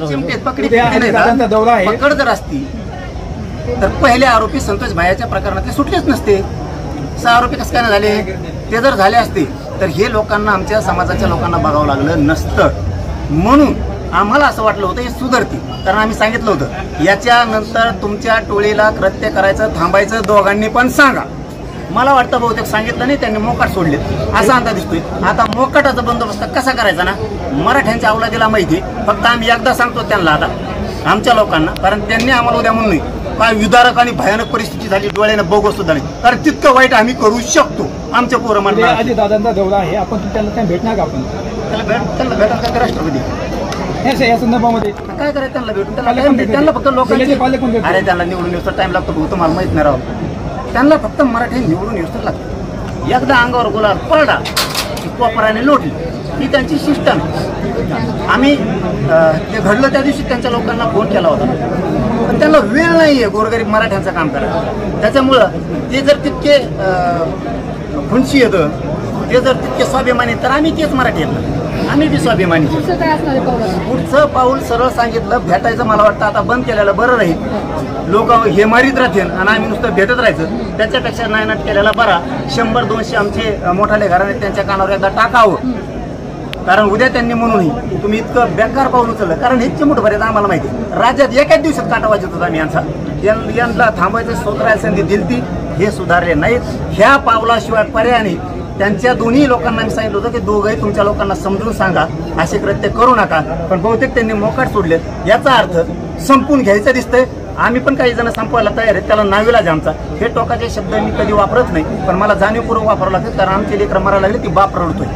चिमटे पकडी पकड जर असती तर पहिले आरोपी संतोष भाईच्या प्रकरणातले सुटलेच नसते. 6 आरोपी कसं काय झाले? ते जर झाले असते तर हे लोकांना, आमच्या समाजाच्या लोकांना बघावं लागलं नसतं. म्हणून आम्हाला असं वाटलं होतं हे सुधारती, कारण आम्ही सांगितलं होतं याच्यानंतर तुमच्या टोळीला कृत्य करायचं थांबायचं दोघांनी पण सांगा. मला वाटतं बहुतेक सांगितलं नाही, त्यांनी मोकाट सोडले असा अंदाज दिसतोय. आता मोकाटाचा बंदोबस्त कसा करायचा ना, मराठ्यांच्या अवलादीला माहिती, फक्त आम्ही एकदा सांगतो त्यांना आता आमच्या लोकांना, कारण त्यांनी आम्हाला उद्या म्हणून नाही काय विदारक आणि भयानक परिस्थिती झाली, डोळ्यानं बघू सुद्धा नाही, कारण तितकं वाईट आम्ही करू शकतो. आमच्या पोरं म्हणणार आधी दादांचा दौरा आहे, आपण त्यांना काय भेटणार का? आपण त्यांना भेटायला काय राष्ट्रपती या संदर्भामध्ये काय करायचं? त्यांना भेटून त्यांना फक्त लोकांचे अरे त्यांना निवडून येऊस टाइम लागतो भाऊ, तुम्हाला माहित नाही राव. त्यांना फक्त मराठी निवडून येऊस लागतं. एकदा अंगावर गुलाल पडला की कोपराने लोटली, ही त्यांची सिस्टम. आम्ही ते घडलं त्या दिवशी त्यांच्या लोकांना फोन केला होता, पण त्यांना वेळ नाही आहे गोरगरीब मराठ्यांचं काम करायला. त्याच्यामुळं ते जर तितके खुनशी येतं, ते जर तितके स्वाभिमानी, तर आम्ही तेच मराठी येतं, आम्ही बी स्वाभिमानी. पुढचं काय असणार आहे पाऊल? पुढचं पाऊल सरळ सांगितलं, भेटायचं मला वाटतं आता बंद केलेलं बरं राहील. लोक हे मारीत राहतील आणि आम्ही नुसतं भेटत राहायचं, त्याच्यापेक्षा नायनाट केलेला बरा. 100-200 आमचे मोठाले घराणे त्यांच्या कानावर एकदा टाकावं, कारण उद्या त्यांनी म्हणूनही तुम्ही इतकं बेकार पाऊल उचललं. कारण हे चिमूटभर आहेत आम्हाला माहिती आहे, राज्यात एकाच दिवसात काटा वाजत होता आम्ही यांना थांबायचं स्वतःला संधी दिली ती, हे सुधारले नाहीत. ह्या पावलाशिवाय पर्याय नाही. त्यांच्या दोन्ही लोकांना मी सांगितलं होतं की दोघंही तुमच्या लोकांना समजून सांगा, असे कृत्य करू नका, पण बहुतेक त्यांनी मोकाट सोडले. याचा अर्थ संपून घ्यायचं दिसतंय. आम्ही पण काही जण संपवायला तयार आहेत, त्याला नाविलाज आमचा. हे टोकाचे शब्द मी कधी वापरत नाही, पण मला जाणीवपूर्वक वापरावं लागतं, कारण आमचे लेकरं मरायला लागले ती बाप रडतोय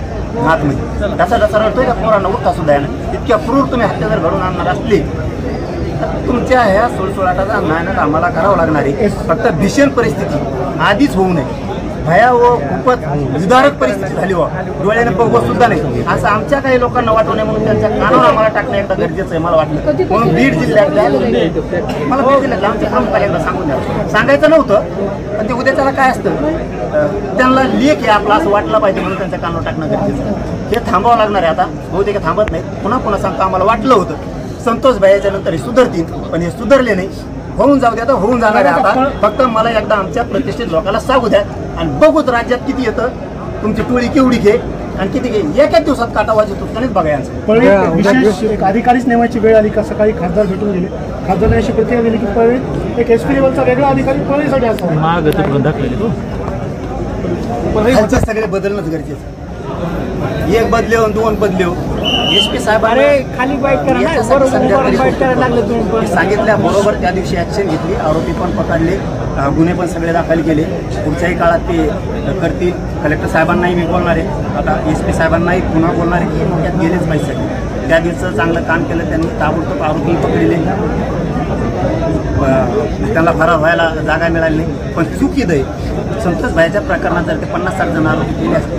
आतमध्ये, त्याचा जसा रडतोय त्या पोरांना उठता सुद्धा येणार. इतक्या क्रूर तुम्ही हत्या जर घडून आणणार असली तर तुमच्या ह्या सुळसुळाटाचा नायनाट आम्हाला करावं लागणार आहे. फक्त भीषण परिस्थिती आधीच होऊ नये. भयावह खूपच विदारक परिस्थिती झाली हो, डोळ्याने बघू सुद्धा नाही, असं आमच्या काही लोकांना वाटू नये म्हणून त्यांच्या कानावर आम्हाला टाकणं एकदा गरजेचं आहे मला वाटतं. म्हणून बीड जिल्ह्यात मला बीड जिल्ह्यात आमच्या प्रमुखाला एकदा सांगून द्या, सांगायचं नव्हतं, पण ते उद्या त्याला काय असतं, त्यांना लेख आहे आपला असं वाटलं पाहिजे म्हणून त्यांच्या कानावर टाकणं गरजेचं आहे. हे थांबावं लागणार आहे. आता बहुतेक थांबत नाही. पुन्हा सांगतो, आम्हाला वाटलं होतं संतोष भाईच्या नंतर हे सुधारतील, पण हे सुधारले नाही. होऊन जाऊ द्या, तर होऊन जाणार आहे. आता फक्त मला एकदा आमच्या प्रतिष्ठित लोकांना सांगू द्या आणि बघूच राज्यात किती येतं, तुमची टोळी केवढी घे आणि किती घे. एकाच दिवसात काटा वाजतो त्यानेच बघायचं. विशेष एक अधिकारीच नेमायची वेळ आली का? सकाळी खासदार भेटून गेले, खासदारांनी अशी प्रतिक्रिया दिली की पळवी एक एसपी लेवलचा वेगळा अधिकारी पळवीसाठी असतो. सगळे बदलणंच गरजेचं. एक बदले 2 बदले एसपी साहेब खाली बाईट करा, सांगितल्या बरोबर त्या दिवशी ऍक्शन घेतली, आरोपी पण पकडले, गुन्हे पण सगळे दाखल केले. पुढच्याही काळात ते करतील. कलेक्टर साहेबांनाही मी बोलणार आहे, आता एसपी साहेबांनाही पुन्हा बोलणार आहे की मोक्यात गेलेच पाहिजे. त्या दिवसाचं चांगलं काम केलं त्यांनी, ताबडतोब आरोपी पकडले, त्यांना फरार व्हायला जागा मिळाली नाही. पण चुकीद आहे, संतोष भाईच्या प्रकरणात जर ते 50-60 जण आरोपी केले असते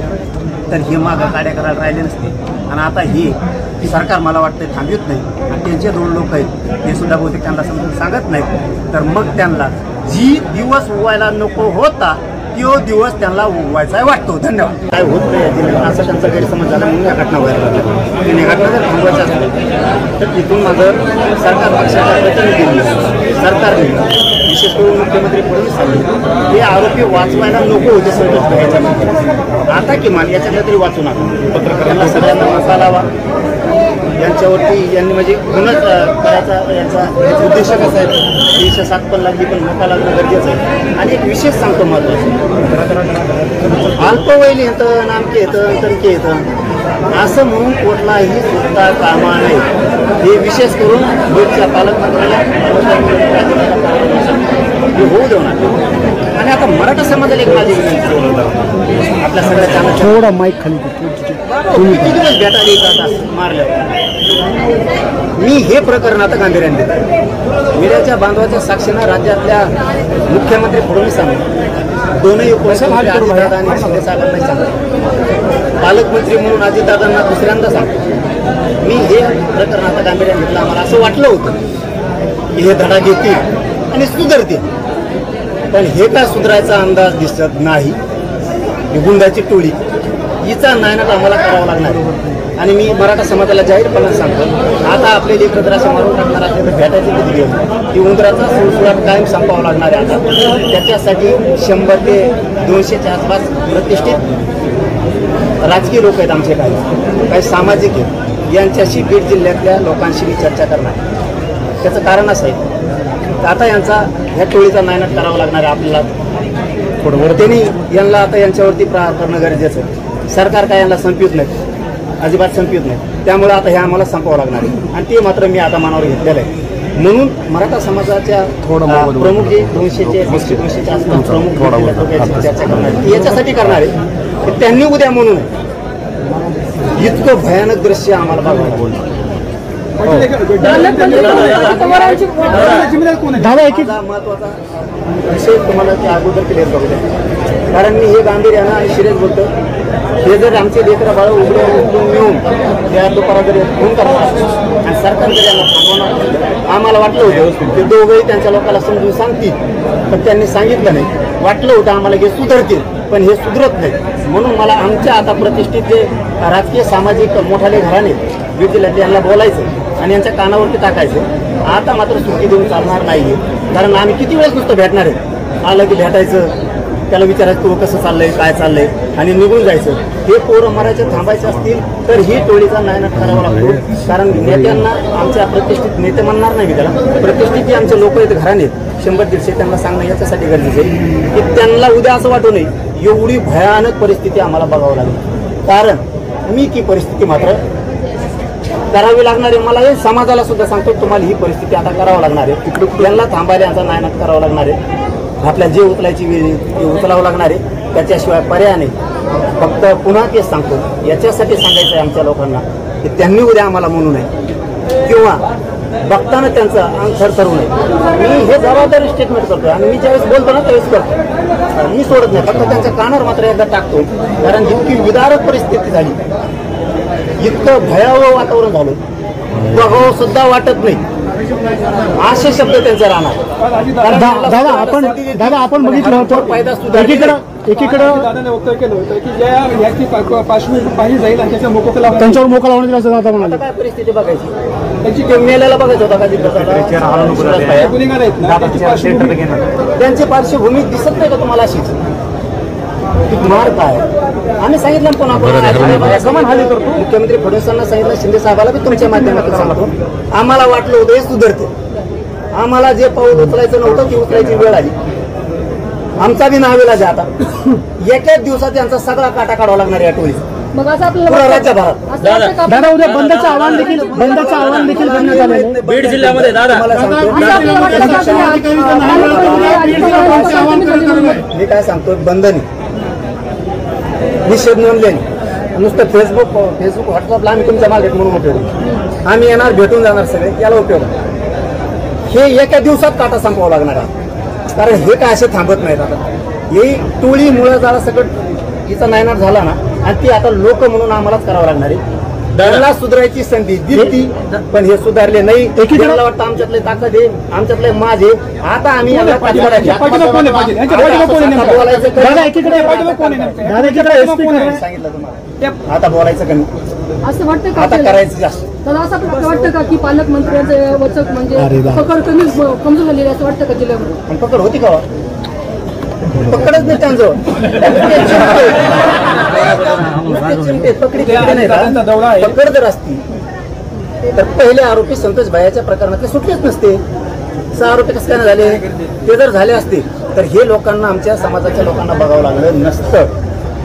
तर हे मागं गाड्या करायला राहिले नसते. आणि आता हे सरकार मला वाटतं थांबवत नाही, आणि त्यांचे 2 लोक आहेत ते सुद्धा बहुतेक त्यांना समजून सांगत नाहीत. तर मग त्यांना जी दिवस उगवायला नको होता तो दिवस त्यांना उगवायचा वाटतो. धन्यवाद. काय होत नाही असं त्यांचा गैरसमज झाला म्हणून या घटना व्हायला लागल्या. आणि घटना जर थांबवायचं असेल तर तिथून माझं सरकार पक्षाच्या प्रतिनिधी सरकारने विशेष करून मुख्यमंत्री फडणवीस सांगितले हे आरोपी वाचवायला नको होते संतोष भाईच्या. आता किमान याच्यातलं तरी वाचू नका. पत्रकारांना सगळ्यांना मसा लावा. यांच्यावरती यांनी म्हणजे गुन्हाच करायचा यांचा उद्देश कसा आहे, 307 पण लागली पण मोठा लागणं गरजेचं आहे. आणि एक विशेष सांगतो महत्त्वाचं, अल्पवयीन येतं, नामके येतं, तणके येतं असं म्हणून कुठलाही सुद्धा कामा नाही. हे विशेष करून बीडच्या पालकमंत्र्याला होऊ देणार. आणि आता मराठा समाजाला एक माझी आपल्या सगळ्या थोडा माईक खाली किती दिवस भेटायला येतात मारल्यावर. मी हे प्रकरण आता गांभीर्याने देतो. मीडियाच्या बांधवाच्या साक्षीनं राज्यातल्या मुख्यमंत्री फडणवीसांनी दोनही उपमुख्यमंत्री अजितदादा आणि शिंदे साहेबांना सांगितलं, पालकमंत्री म्हणून अजितदादांना दुसऱ्यांदा सांगतो. मी हे प्रकरण आता गांभीर्याने घेतलं. आम्हाला असं वाटलं होतं की हे धडा घेतील आणि सुधारतील, पण हे काय सुधारायचा अंदाज दिसत नाही. गुंडाची टोळी हिचा नायनाट आम्हाला करावा लागणार. आणि मी मराठा समाजाला जाहीरपणे सांगतो, आता आपले लेकरं जर असं मारून टाकणार असेल तर भेटायची किती घेऊन ती उंदराचा सुळसुळाट कायम संपावं लागणार आहे. आता त्याच्यासाठी 100 ते 200च्या आसपास प्रतिष्ठित राजकीय लोक आहेत आमचे, काही सामाजिक आहेत. यांच्याशी बीड जिल्ह्यातल्या लोकांशी मी चर्चा करणार. त्याचं कारण असं आहे, आता यांचा ह्या टोळीचा नायनाट करावा लागणार आहे आपल्याला. थोडं त्यांनी यांना आता यांच्यावरती प्रहार करणं गरजेचं आहे. सरकार काय यांना संपवत नाही, अजिबात संपवत नाही. त्यामुळे आता हे आम्हाला संपवावं लागणार आहे. आणि ते मात्र मी आता मनावर घेतलेलं आहे. म्हणून मराठा समाजाच्या प्रमुख जे 200चे असतात प्रमुख चर्चा करणार याच्यासाठी करणार आहे की त्यांनी उद्या म्हणून इतकं भयानक दृश्य आम्हाला बघायला महत्वाचा विषय तुम्हाला त्या अगोदर क्लिअर करू द्या, कारण मी हे गांभीर्यानं आणि सिरियस बोलतो. हे जर आमचे लेकरं बाळ उघडून मिळून त्या दुपारा जर फोन करणार आणि सरकार जर यांना थांबवणार, आम्हाला वाटलं होतं ते दोघंही त्यांच्या लोकांना समजून सांगतील, पण त्यांनी सांगितलं नाही. वाटलं होतं आम्हाला हे सुधारतील, पण हे सुधरत नाही. म्हणून मला आमच्या आता प्रतिष्ठित जे राजकीय सामाजिक मोठाले घराणे विजिलन्स यांना बोलायचं आणि यांच्या कानावरती टाकायचं. आता मात्र सुट्टी देऊन चालणार नाही, कारण आम्ही किती वेळेस नुसतं भेटणार आहे. आलं की भेटायचं, त्याला विचारायचं तू कसं चाललंय काय चाललंय आणि निघून जायचं. हे पोरं मरायचे थांबायचे असतील तर ही टोळीचा नायनाट करावा लागतो, कारण नेत्यांना आमच्या प्रतिष्ठित नेते म्हणणार नाही मी त्याला, प्रतिष्ठित जे आमचे लोक आहेत घराने 100-150 त्यांना सांगणं याच्यासाठी गरजेचं आहे की त्यांना उद्या असं वाटू नये एवढी भयानक परिस्थिती आम्हाला बघावं लागेल. कारण मी ती परिस्थिती मात्र करावी लागणार आहे. मला हे समाजाला सुद्धा सांगतो तुम्हाला ही परिस्थिती आता करावं लागणार आहे. त्यांना थांबायला यांचा नायनाट करावा लागणार आहे. आपल्या जे उचलायची वेळ ते उचलावं लागणार आहे, त्याच्याशिवाय पर्याय नाही. फक्त पुन्हा तेच सांगतो, याच्यासाठी सांगायचं आहे आमच्या लोकांना की त्यांनी उद्या आम्हाला म्हणू नये किंवा बघताना त्यांचं अंग थरथरू नये. मी हे जबाबदारी स्टेटमेंट करतो आणि मी ज्यावेळेस बोलतो ना त्यावेळेस करतो, मी सोडत नाही. फक्त त्यांच्या कानावर मात्र एकदा टाकतो, कारण इतकी विदारक परिस्थिती झाली, इतकं भयावह वातावरण झालं, बघावं सुद्धा वाटत नाही असे शब्द त्यांचे राहणार. दादा आपण बघितलं होतं एकीकडे दादाने वक्तव्य केलं होतं की ज्या याची पार्श्वभूमी पाहिली जाईल आणि त्याचा मोकोका लावण्यात त्यांच्यावर मोका लावण्यात असं दादा म्हणाले. आता काय परिस्थिती बघायची, त्यांची ते मेल्याला बघायचं होता का गुन्हेगार आहेत ना, त्याची पार्श्वभूमी त्यांची पार्श्वभूमी दिसत नाही का तुम्हाला अशीच मार काय. आम्ही सांगितलं पण आपण हाली करतो. मुख्यमंत्री फडणवीसांना सांगितलं, शिंदे साहेबाला बी तुमच्या माध्यमातून सांगतो, आम्हाला वाटलं होतं हे सुधारते. आम्हाला जे पाऊल उचलायचं नव्हतं ती उचलायची वेळ आली. आमचा बी नावेलाज आहे आता. एकाच दिवसात यांचा सगळा काटा काढावा लागणार या टोळीचा. मग असं पुरा राज्यभरात दादा उद्या बंदचं आवाहन देखील करण्यात आलेलं आहे बीड जिल्ह्यामध्ये. दादा मी काय सांगतो, बंद नाही, निषेध नोंदले नुसतं फेसबुक व्हॉट्सअपला आम्ही तुमच्या मार्केट म्हणून उपयोग, आम्ही येणार भेटून जाणार सगळे, याला उपयोग. हे एका दिवसात काटा संपवावं लागणार आहे, कारण हे काय असे थांबत नाहीत. आता ही टोळी मुळे जरा सगळं हिचा नायनाट झाला ना, आणि ती आता लोक म्हणून आम्हालाच करावं लागणार आहे. त्याला सुधारायची संधी दिली, पण हे सुधारले नाही. मला वाटतं आमच्यातले ताकद आहे, आमच्यातले माझ आहे. आता आम्ही सांगितलं तुम्हाला, आता बोलायचं कमी, असं वाटतं का आता करायचं जास्त. तर असं वाटतं का की पालकमंत्र्यांचं वचक म्हणजे पकड कमी कमजोर झालेली असं वाटतं का जिल्ह्यामध्ये? पण पकड होती का? पकडच नाही त्यांचं, पकड जर असती तर पहिले आरोपी संतोष भाईच्या प्रकरणातले सुटलेच नसते. 6 आरोपी कसं काय झाले? ते जर झाले असते तर हे लोकांना, आमच्या समाजाच्या लोकांना बघावं लागलं नसतं.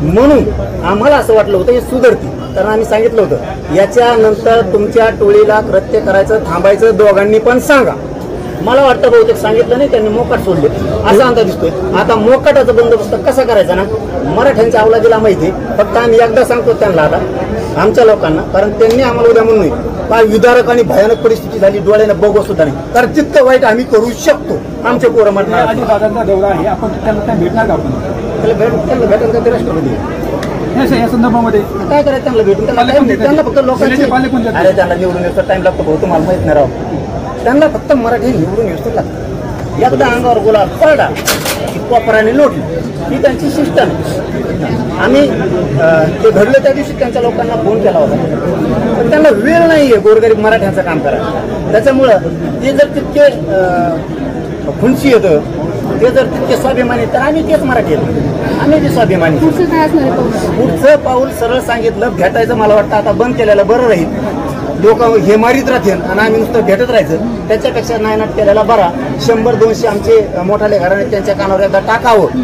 म्हणून आम्हाला असं वाटलं होतं हे सुधारती, कारण आम्ही सांगितलं होतं याच्यानंतर तुमच्या टोळीला कृत्य करायचं थांबायचं दोघांनी पण सांगा. मला वाटतं बहुतेक सांगितलं नाही, त्यांनी मोकाट सोडले असा अंदाज दिसतोय. आता मोकाटाचा बंदोबस्त कसा करायचा ना, मराठ्यांच्या अवलादीला माहिती. फक्त आम्ही एकदा सांगतो त्यांना, आता आमच्या लोकांना, कारण त्यांनी आम्हाला उद्या म्हणून काय विदारक आणि भयानक परिस्थिती झाली, डोळ्याने बघू सुद्धा नाही, कारण तितकं वाईट आम्ही करू शकतो. आमचे पोरं म्हणणार दादांचा दौरा आहे, आपण त्यांना भेटणार का? आपण त्यांना भेटायला का ते राष्ट्रपती या संदर्भामध्ये काय करायचं? त्यांना भेटून त्यांना फक्त लोकांची, अरे त्यांना निवडून येतो टाइम लागतो भाऊ, तुम्हाला माहित नाही राव. त्यांना फक्त मराठी निवडून येऊ लागतं. एकदा अंगावर गुलाब पडला की कोपराने लोटली, ही त्यांची सिस्टम. आम्ही ते घडलं त्या दिवशी त्यांच्या लोकांना फोन केला होता, पण त्यांना वेळ नाही आहे गोरगरीब मराठ्यांचं काम करायला. त्याच्यामुळं ते जर तितके खुनशी येतं, ते जर तितके स्वाभिमानी, तर आम्ही तेच मराठी येतो, आम्ही ते स्वाभिमानी. पुढचं काय असणार आहे? पुढचं पाऊल सरळ सांगितलं, भेटायचं मला वाटतं आता बंद केलेलं बरं राहील. लोक हे मारीत राहतील आणि आम्ही नुसतं भेटत राहायचं, त्याच्यापेक्षा नायनाट केलेला बरा. 100-200 आमचे मोठाले घराणे त्यांच्या कानावर एकदा टाकावं,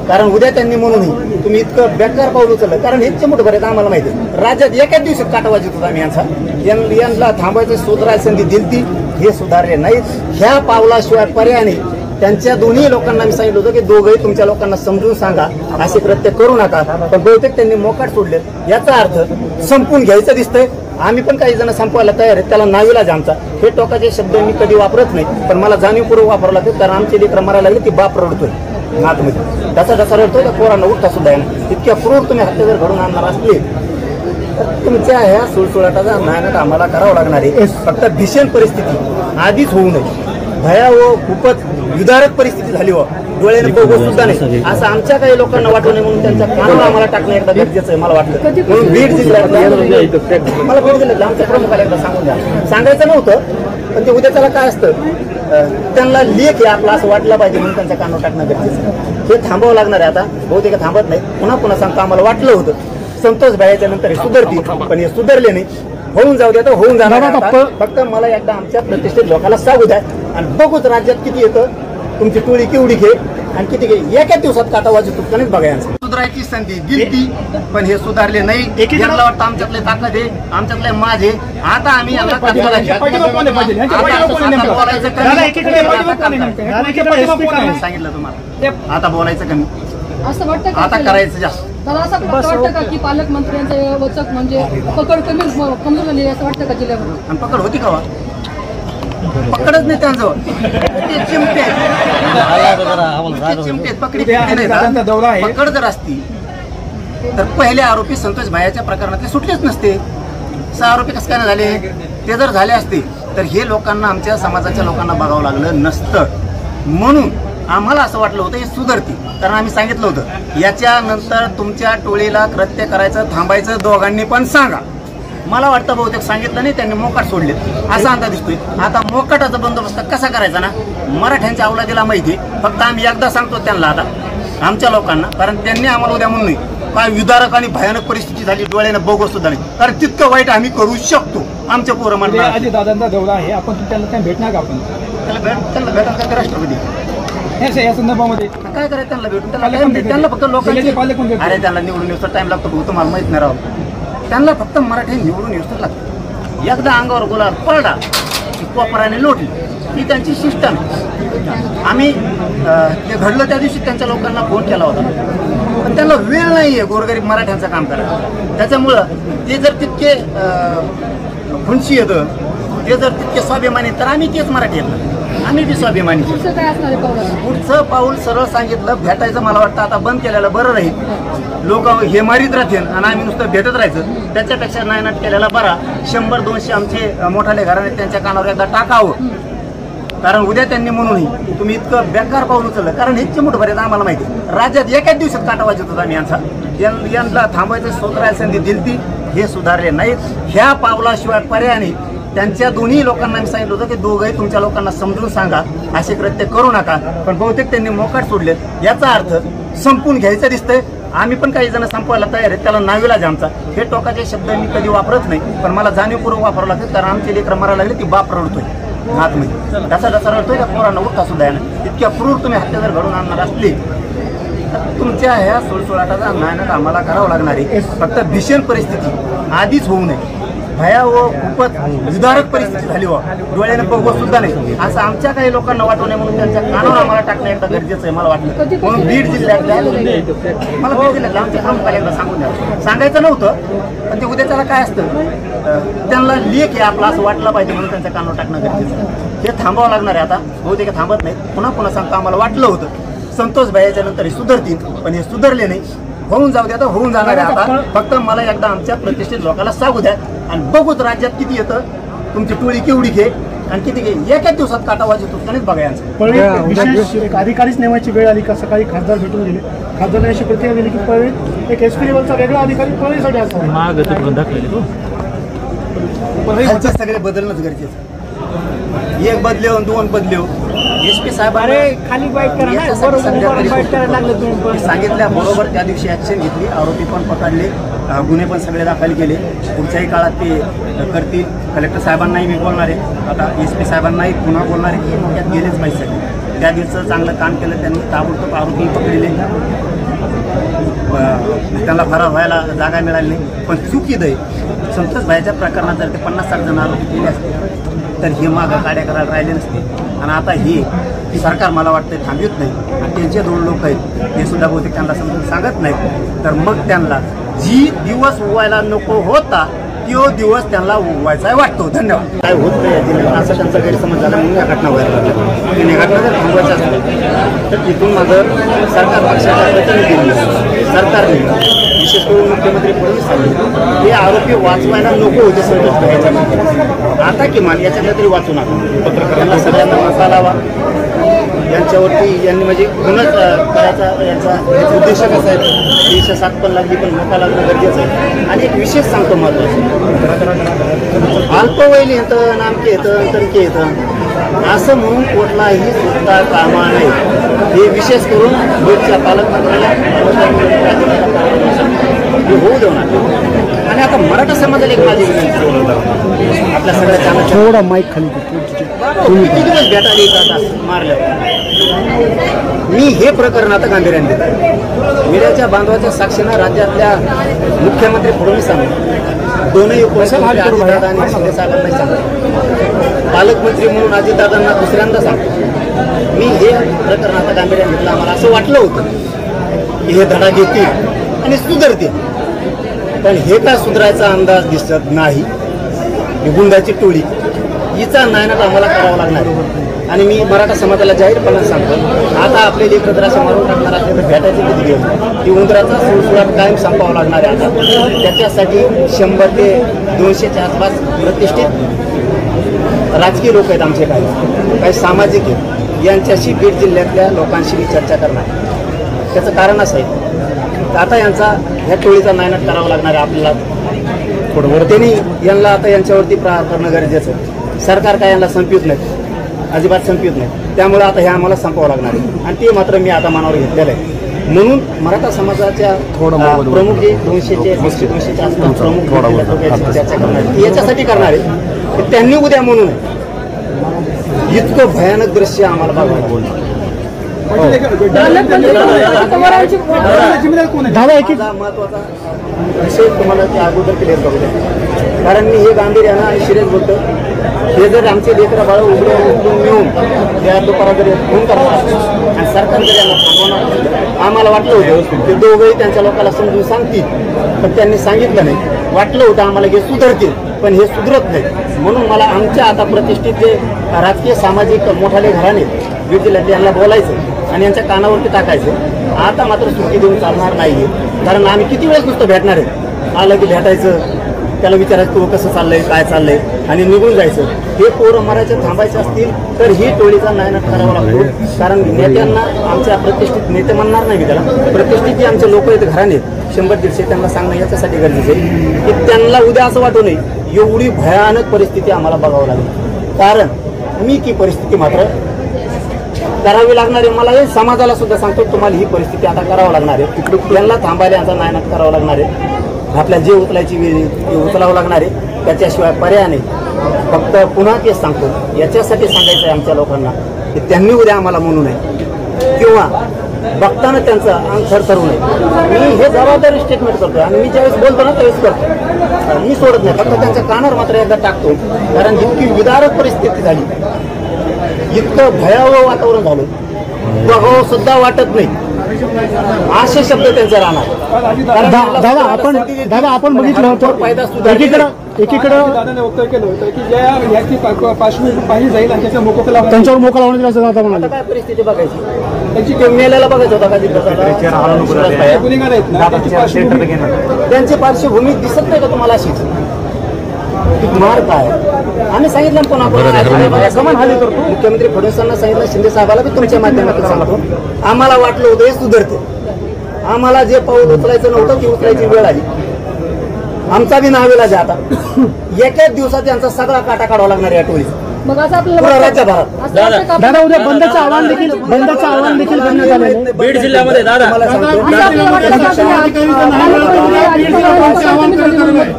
कारण उद्या त्यांनी म्हणून तुम्ही इतकं बेकार पाऊल उचललं. कारण हे मोठं बरेच आम्हाला माहिती आहे, राज्यात एकाच दिवसात काटा वाजत होता आम्ही यांचा. यांना थांबायचं सुधारायची संधी दिली ती, हे सुधारले नाहीत. ह्या पावलाशिवाय पर्याय नाही. त्यांच्या दोन्ही लोकांना मी सांगितलं होतं की दोघंही तुमच्या लोकांना समजून सांगा, असे कृत्य करू नका. पण बहुतेक त्यांनी मोकाट सोडले. याचा अर्थ संपून घ्यायचं दिसतंय. आम्ही पण काही जण संपवायला तयार आहेत. त्याला नाविलाज आमचा. हे टोकाचे शब्द मी कधी वापरत नाही, पण मला जाणीवपूर्वक वापरावं लागतं. कारण आमची लेकरं मरायला लागली ती बाप रडतोय आतमध्ये. त्याचा जसा रडतोय त्या पोरांना उठता सुद्धा येणार. इतक्या क्रूर तुम्ही हत्या जर घडून आणणार असली तर तुमच्या ह्या सुळसुळाटाचा मेहनत आम्हाला करावं लागणार आहे. फक्त भीषण परिस्थिती आधीच होऊ नये. भयावह खूपच विदारक परिस्थिती झाली हो. डोळ्याने बघू सुद्धा नाही असं आमच्या काही लोकांना वाटू नये म्हणून त्यांच्या कानावर आम्हाला टाकणं एकदा गरजेचं आहे मला वाटतं. म्हणून बीड जिल्ह्यात मला बीड जिल्ह्यात आमच्या प्रमुखाला एकदा सांगून द्या. सांगायचं नव्हतं पण ते उद्या त्याला काय असतं त्यांना लेख आहे आपला असं वाटलं पाहिजे म्हणून त्यांच्या कानावर टाकणं गरजेचं आहे. हे थांबावं लागणार आहे. आता बहुतेक थांबत नाही. पुन्हा सांगतो आम्हाला वाटलं होतं संतोष भाईच्या नंतर हे सुधारतील, पण हे सुधारले नाही. होऊन जाऊ द्या तर होऊन जाणार. फक्त मला एकदा आमच्या प्रतिष्ठित लोकांना सांगू द्या आणि बघूच राज्यात किती येतं. तुमची टोळी केवढी घे आणि किती घे. एका दिवसात काटावाजी तुटकानेच बघायचं. सुधारायची संधी दिली पण हे सुधारले नाही. यांना वाटतं आमच्यातले ताकद आहे, आमच्यातले माझे. आता आम्ही यांना सांगितलं तुम्हाला. आता बोलायचं कमी, असं वाटतं आता करायचं जास्त. मला असं वाटतं का की पालकमंत्र्यांचं वचक म्हणजे पकड कमी कमजोर झाली असं वाटतं का जिल्ह्यामध्ये? आणि पकड होती का? पकडच नाही त्यांजवळ. ते चिमटे पकड जर असती तर पहिले आरोपी संतोष भाईच्या प्रकरणात ते सुटलेच नसते. 6 आरोपी कसं काय झाले? ते जर झाले असते तर हे लोकांना आमच्या समाजाच्या लोकांना बघावं लागलं नसतं. म्हणून आम्हाला असं वाटलं होतं हे सुधारतील. कारण आम्ही सांगितलं होतं याच्यानंतर तुमच्या टोळीला कृत्य करायचं थांबायचं दोघांनी पण सांगा. मला वाटतं बहुतेक सांगितलं नाही, त्यांनी मोकाट सोडले असा अंदाज दिसतोय. आता मोकाटाचा बंदोबस्त कसा करायचा ना मराठ्यांच्या अवलादीला माहिती. फक्त आम्ही एकदा सांगतो त्यांना आता आमच्या लोकांना, कारण त्यांनी आम्हाला उद्या म्हणून नाही काय विदारक आणि भयानक परिस्थिती झाली डोळ्याने बघू सुद्धा नाही. कारण तितकं वाईट आम्ही करू शकतो. आमच्या पोरं म्हणतात अजित दादांचा दौरा आहे, आपण त्यांना भेटणार का? आपण त्यांना भेटायचं राष्ट्रपती या संदर्भामध्ये काय करायचं? त्यांना भेटून त्यांना फक्त लोकांचे अरे त्यांना निवडून येऊन टाइम लागतो. तुम्हाला माहित नाही राव. त्यांना फक्त मराठी निवडून येऊन लागतं. एकदा अंगावर गुलाल पडला की कोपराने लोटली ही त्यांची सिस्टम. आम्ही ते घडलं त्या दिवशी त्यांच्या लोकांना फोन केला होता, पण त्यांना वेळ नाही आहे गोरगरीब मराठ्यांचं काम करायला. त्याच्यामुळं ते जर तितके खुनशी येतं, ते जर तितके स्वाभिमानी तर आम्ही तेच मराठी येतं. आम्ही बी स्वाभिमानी. पुढचं पाऊल सरळ सांगितलं भेटायचं. मला वाटतं आता बंद केलेलं बरं राहील. लोक हे मारीत राहतील आणि आम्ही नुसतं भेटत राहायचं. त्याच्यापेक्षा नायनाट केलेला बरा. 100-200 आमचे मोठाले घराणे त्यांच्या कानावर एकदा टाकावं. कारण उद्या त्यांनी म्हणूनही तुम्ही इतकं बेकार पाऊल उचललं. कारण हे चिमूट भरेत आम्हाला माहिती. राज्यात एकाच दिवसात काटा वाजत होता आम्ही यांना थांबायचं स्वतःला संधी दिलती. हे सुधारले नाहीत. ह्या पावलाशिवाय पर्याय नाही. त्यांच्या दोन्ही लोकांना मी सांगितलं होतं की दोघंही तुमच्या लोकांना समजून सांगा, असे कृत्य करू नका. पण बहुतेक त्यांनी मोकाट सोडले. याचा अर्थ संपून घ्यायचं दिसतंय. आम्ही पण काही जण संपवायला तयार आहेत. त्याला नाविलाज आमचा. हे टोकाचे शब्द मी कधी वापरत नाही, पण मला जाणीवपूर्वक वापरावं लागतं. कारण आमची लेकरं मरायला लागली ती बाप रडतोय आतमध्ये. जसा रडतोय त्या पोरांना उठता सुद्धा येणार. इतक्या क्रूर तुम्ही हत्या जर घडून आणणार असली तर तुमच्या ह्या सुळसुळाटाचा मेहनत आम्हाला करावं लागणार आहे. फक्त भीषण परिस्थिती आधीच होऊ नये. भयावह खूपच विदारक परिस्थिती झाली हो. डोळ्याने बघू सुद्धा नाही असं आमच्या काही लोकांना वाटू नये म्हणून त्यांच्या कानावर आम्हाला टाकणं एकदा गरजेचं आहे मला वाटलं. म्हणून बीड जिल्ह्यातल्या मला बीड जिल्ह्यातल्या आमच्या प्रमुखाला एकदा सांगून द्या. सांगायचं नव्हतं पण ते उद्या त्याला काय असतं त्यांना लेख आहे आपला असं वाटलं पाहिजे म्हणून त्यांच्या कानावर टाकणं गरजेचं आहे. हे थांबावं लागणार आहे. आता बहुतेक थांबत नाही. पुन्हा सांगतो आम्हाला वाटलं होतं संतोष भाईच्या नंतर हे सुधारतील, पण हे सुधारले नाही. होऊन जाऊ द्या तर होऊन जाणार आहे. आता फक्त मला एकदा आमच्या प्रतिष्ठित लोकांना सांगू द्या आणि बघूच राज्यात किती येतं. तुमची टोळी केवढी घे आणि किती घे. एकाच दिवसात काटावाजी तुटकानेच बघायचं. विशेष एक अधिकारीच नेमायची वेळ आली का? सकाळी खासदार भेटून गेले. खासदारांनी अशी प्रतिक्रिया दिली की पळवे एक एसपी लेवलचा वेगळा अधिकारी पळवीसाठी असावा. सगळे बदलणंच गरजेचं. एक बदले 2 बदले. एसपी साहेबांनी खाली सांगितल्या बरोबर त्या दिवशी ऍक्शन घेतली. आरोपी पण पकडले, गुन्हे पण सगळे दाखल केले. पुढच्याही काळात ते करतील. कलेक्टर साहेबांनाही मी बोलणार आहे. आता एसपी साहेबांनाही पुन्हा बोलणार आहे की मोक्यात गेलेच पाहिजे. त्या दिवसाचं चांगलं काम केलं त्यांनी. ताबडतोब आरोपी पकडले. त्यांना फरार व्हायला जागा मिळाली नाही. पण चुकीत आहे, संतोष भाईच्या प्रकरणात जर ते 50-60 जण आरोपी केले असते तर हे मागं काड्या करायला राहिले नसते. आणि आता हे सरकार मला वाटतं थांबवत नाही आणि त्यांचे 2 लोक आहेत हे सुद्धा बहुतेक त्यांना समजून सांगत नाहीत. तर मग त्यांना जी दिवस व्हायला नको होता तो दिवस त्यांना व्हायचा वाटतो. धन्यवाद. काय होत नाही असा त्यांचा गैरसमज झाला म्हणून या घटना व्हायला लागल्या. आणि या घटना जर थांबवायच्या असतील तर तिथून माझं सरकार पक्षाच्या प्रतिनिधी सरकारने विशेष करून मुख्यमंत्री फडणवीस सांगितलं हे आरोपी वाचवायला नको होते संतोष भाईच्या. आता किमान याच्यातलं तरी वाचू नका. पत्रकारांना सगळ्यांना मसा लावा. यांच्यावरती यांनी म्हणजे गुन्हाच करायचा याचा उद्देश कसा आहे 307 पण लागली पण मोठा लागणं गरजेचं आहे. आणि एक विशेष सांगतो महत्त्वाचं अल्पवयीन येतं नामके येतं तणके येतं असं म्हणून कुठलाही सुद्धा कामा नाही. हे विशेष करून बीडच्या पालकमंत्र्याला होऊ देणार. आणि आता मराठा समाजाला एक माझी विनंती आपल्या सगळ्या थोडा माईक खाली किती दिवस भेटायला येतात मारल्यावर. मी हे प्रकरण आता गांभीर्याने देतो. मीडियाच्या बांधवाच्या साक्षीनं राज्यातल्या मुख्यमंत्री फडणवीसांनी दोनही उपमुख्यमंत्री अजितदादा आणि शिंदे साहेबांना सांगतो. पालकमंत्री म्हणून अजितदादांना दुसऱ्यांदा सांगतो मी हे प्रकरण आता गांभीर्याने घेतलं. आम्हाला असं वाटलं होतं की हे धडा घेतील आणि सुधारतील पण हे काय सुधारायचा अंदाज दिसत नाही. गुंडाची टोळी हिचा नायनाट आम्हाला करावा लागणार. आणि मी मराठा समाजाला जाहीरपणे सांगतो आता आपले लेकर जर असं मारून टाकणार असले तर भेटायचे किती दिवस की उंदराचा सुळसुळाट कायम संपावा लागणार आहे. आता त्याच्यासाठी 100 ते 200च्या आसपास प्रतिष्ठित राजकीय लोक आहेत आमचे काही सामाजिक आहेत. यांच्याशी बीड जिल्ह्यातल्या लोकांशी मी चर्चा करणार. त्याचं कारण असं आहे आता यांचा ह्या टोळीचा नायनाट करावा लागणार आहे आपल्याला. थोडं त्यांनी यांना आता यांच्यावरती प्रहार करणं गरजेचं आहे. सरकार काय यांना संपवत नाही, अजिबात संपवत नाही. त्यामुळे आता हे आम्हाला संपवावं लागणार आहे आणि ते मात्र मी आता मनावर घेतलेलं आहे. म्हणून मराठा समाजाच्या प्रमुख जे 200च्या आसपास प्रमुख चर्चा करणार याच्यासाठी करणार आहे की त्यांनी उद्या म्हणून इतकं भयानक दृश्य आम्हाला बघायला. महत्वाचा विषय तुम्हाला ते अगोदर क्लिअर करू द्या कारण मी हे गांभीर्यानं आणि सिरियस बोलतो. हे जर आमचे लेकरं बाळ उघडून मिळून त्या दुपारा जर फोन करणार आणि सरकार जर यांना थांबवणार आम्हाला वाटलं होतं ते दोघंही त्यांच्या लोकांना समजून सांगतील पण त्यांनी सांगितलं नाही. वाटलं होतं आम्हाला हे सुधारतील पण हे सुधरत नाही. म्हणून मला आमच्या आता प्रतिष्ठित जे राजकीय सामाजिक मोठाले घराणे बीड जिल्ह्यात यांना बोलायचं आणि यांच्या कानावरती टाकायचं. आता मात्र सुट्टी देऊन चालणार नाही कारण आम्ही किती वेळेस नुसतं भेटणार आहे. आलं की भेटायचं त्याला विचारायचं तू कसं चाललंय काय चाललंय आणि निघून जायचं. हे पोरं मरायचे थांबायचे असतील तर ही टोळीचा नायनाट करावा लागतो. कारण नेत्यांना आमच्या प्रतिष्ठित नेते म्हणणार नाही मी त्याला प्रतिष्ठित जे आमचे लोक आहेत घराणे 100-150 त्यांना सांगणं याच्यासाठी गरजेचं आहे की त्यांना उद्या असं वाटू नये एवढी भयानक परिस्थिती आम्हाला बघावं लागेल. कारण मी ती परिस्थिती मात्र करावी लागणार आहे. मला हे समाजाला सुद्धा सांगतो तुम्हाला ही परिस्थिती आता करावं लागणार आहे. यांना थांबायला यांचा नायनाट करावा लागणार आहे. आपल्या जे उचलायची वेळ ते उचलावं लागणार आहे. त्याच्याशिवाय पर्याय नाही. फक्त पुन्हा तेच सांगतो याच्यासाठी सांगायचं आहे आमच्या लोकांना की त्यांनी उद्या आम्हाला म्हणू नये किंवा बघताना त्यांचं अंग थरथरू नये. मी हे जबाबदारी स्टेटमेंट करतो आणि मी ज्यावेळेस बोलतो ना त्यावेळेस करतो. मी सोडत नाही फक्त त्यांच्या कानावर मात्र एकदा टाकतो. कारण इतकी विदारक परिस्थिती झाली इतकं भयावह वातावरण झालं बघावं सुद्धा वाटत नाही असे शब्द त्यांचे राहणार. दादा आपण बघितलं होतं एकीकडं दादाने वक्तव्य केलं होतं की ज्या याची पार्श्वभूमी पाहिली जाईल आणि त्याचा मोकोका त्यांच्यावर मोका लावण्यात येईल असं दादा म्हणाले. काय परिस्थिती बघायची त्यांची मेल्याला बघायचं होता का गुन्हेगार आहेत ना त्यांची पार्श्वभूमी दिसत नाही का तुम्हाला अशीच मार काय आम्ही सांगितलं पुन्हा मुख्यमंत्री फडणवीसांना सांगितलं शिंदे साहेबाला बी तुमच्या माध्यमातून सांगतो आम्हाला वाटलं होतं हे सुधारते. आम्हाला जे पाऊल उचलायचं नव्हतं ती उचलायची वेळ आली. आमचा बी नावेला जे आता एकाच दिवसात यांचा सगळा काटा काढावा लागणार या टोळीचा मग असं आपल्याला राज्यभरात. दादा उद्या बंदचं आव्हान देखील करण्यात आलेलं आहे बीड जिल्ह्यामध्ये. दादा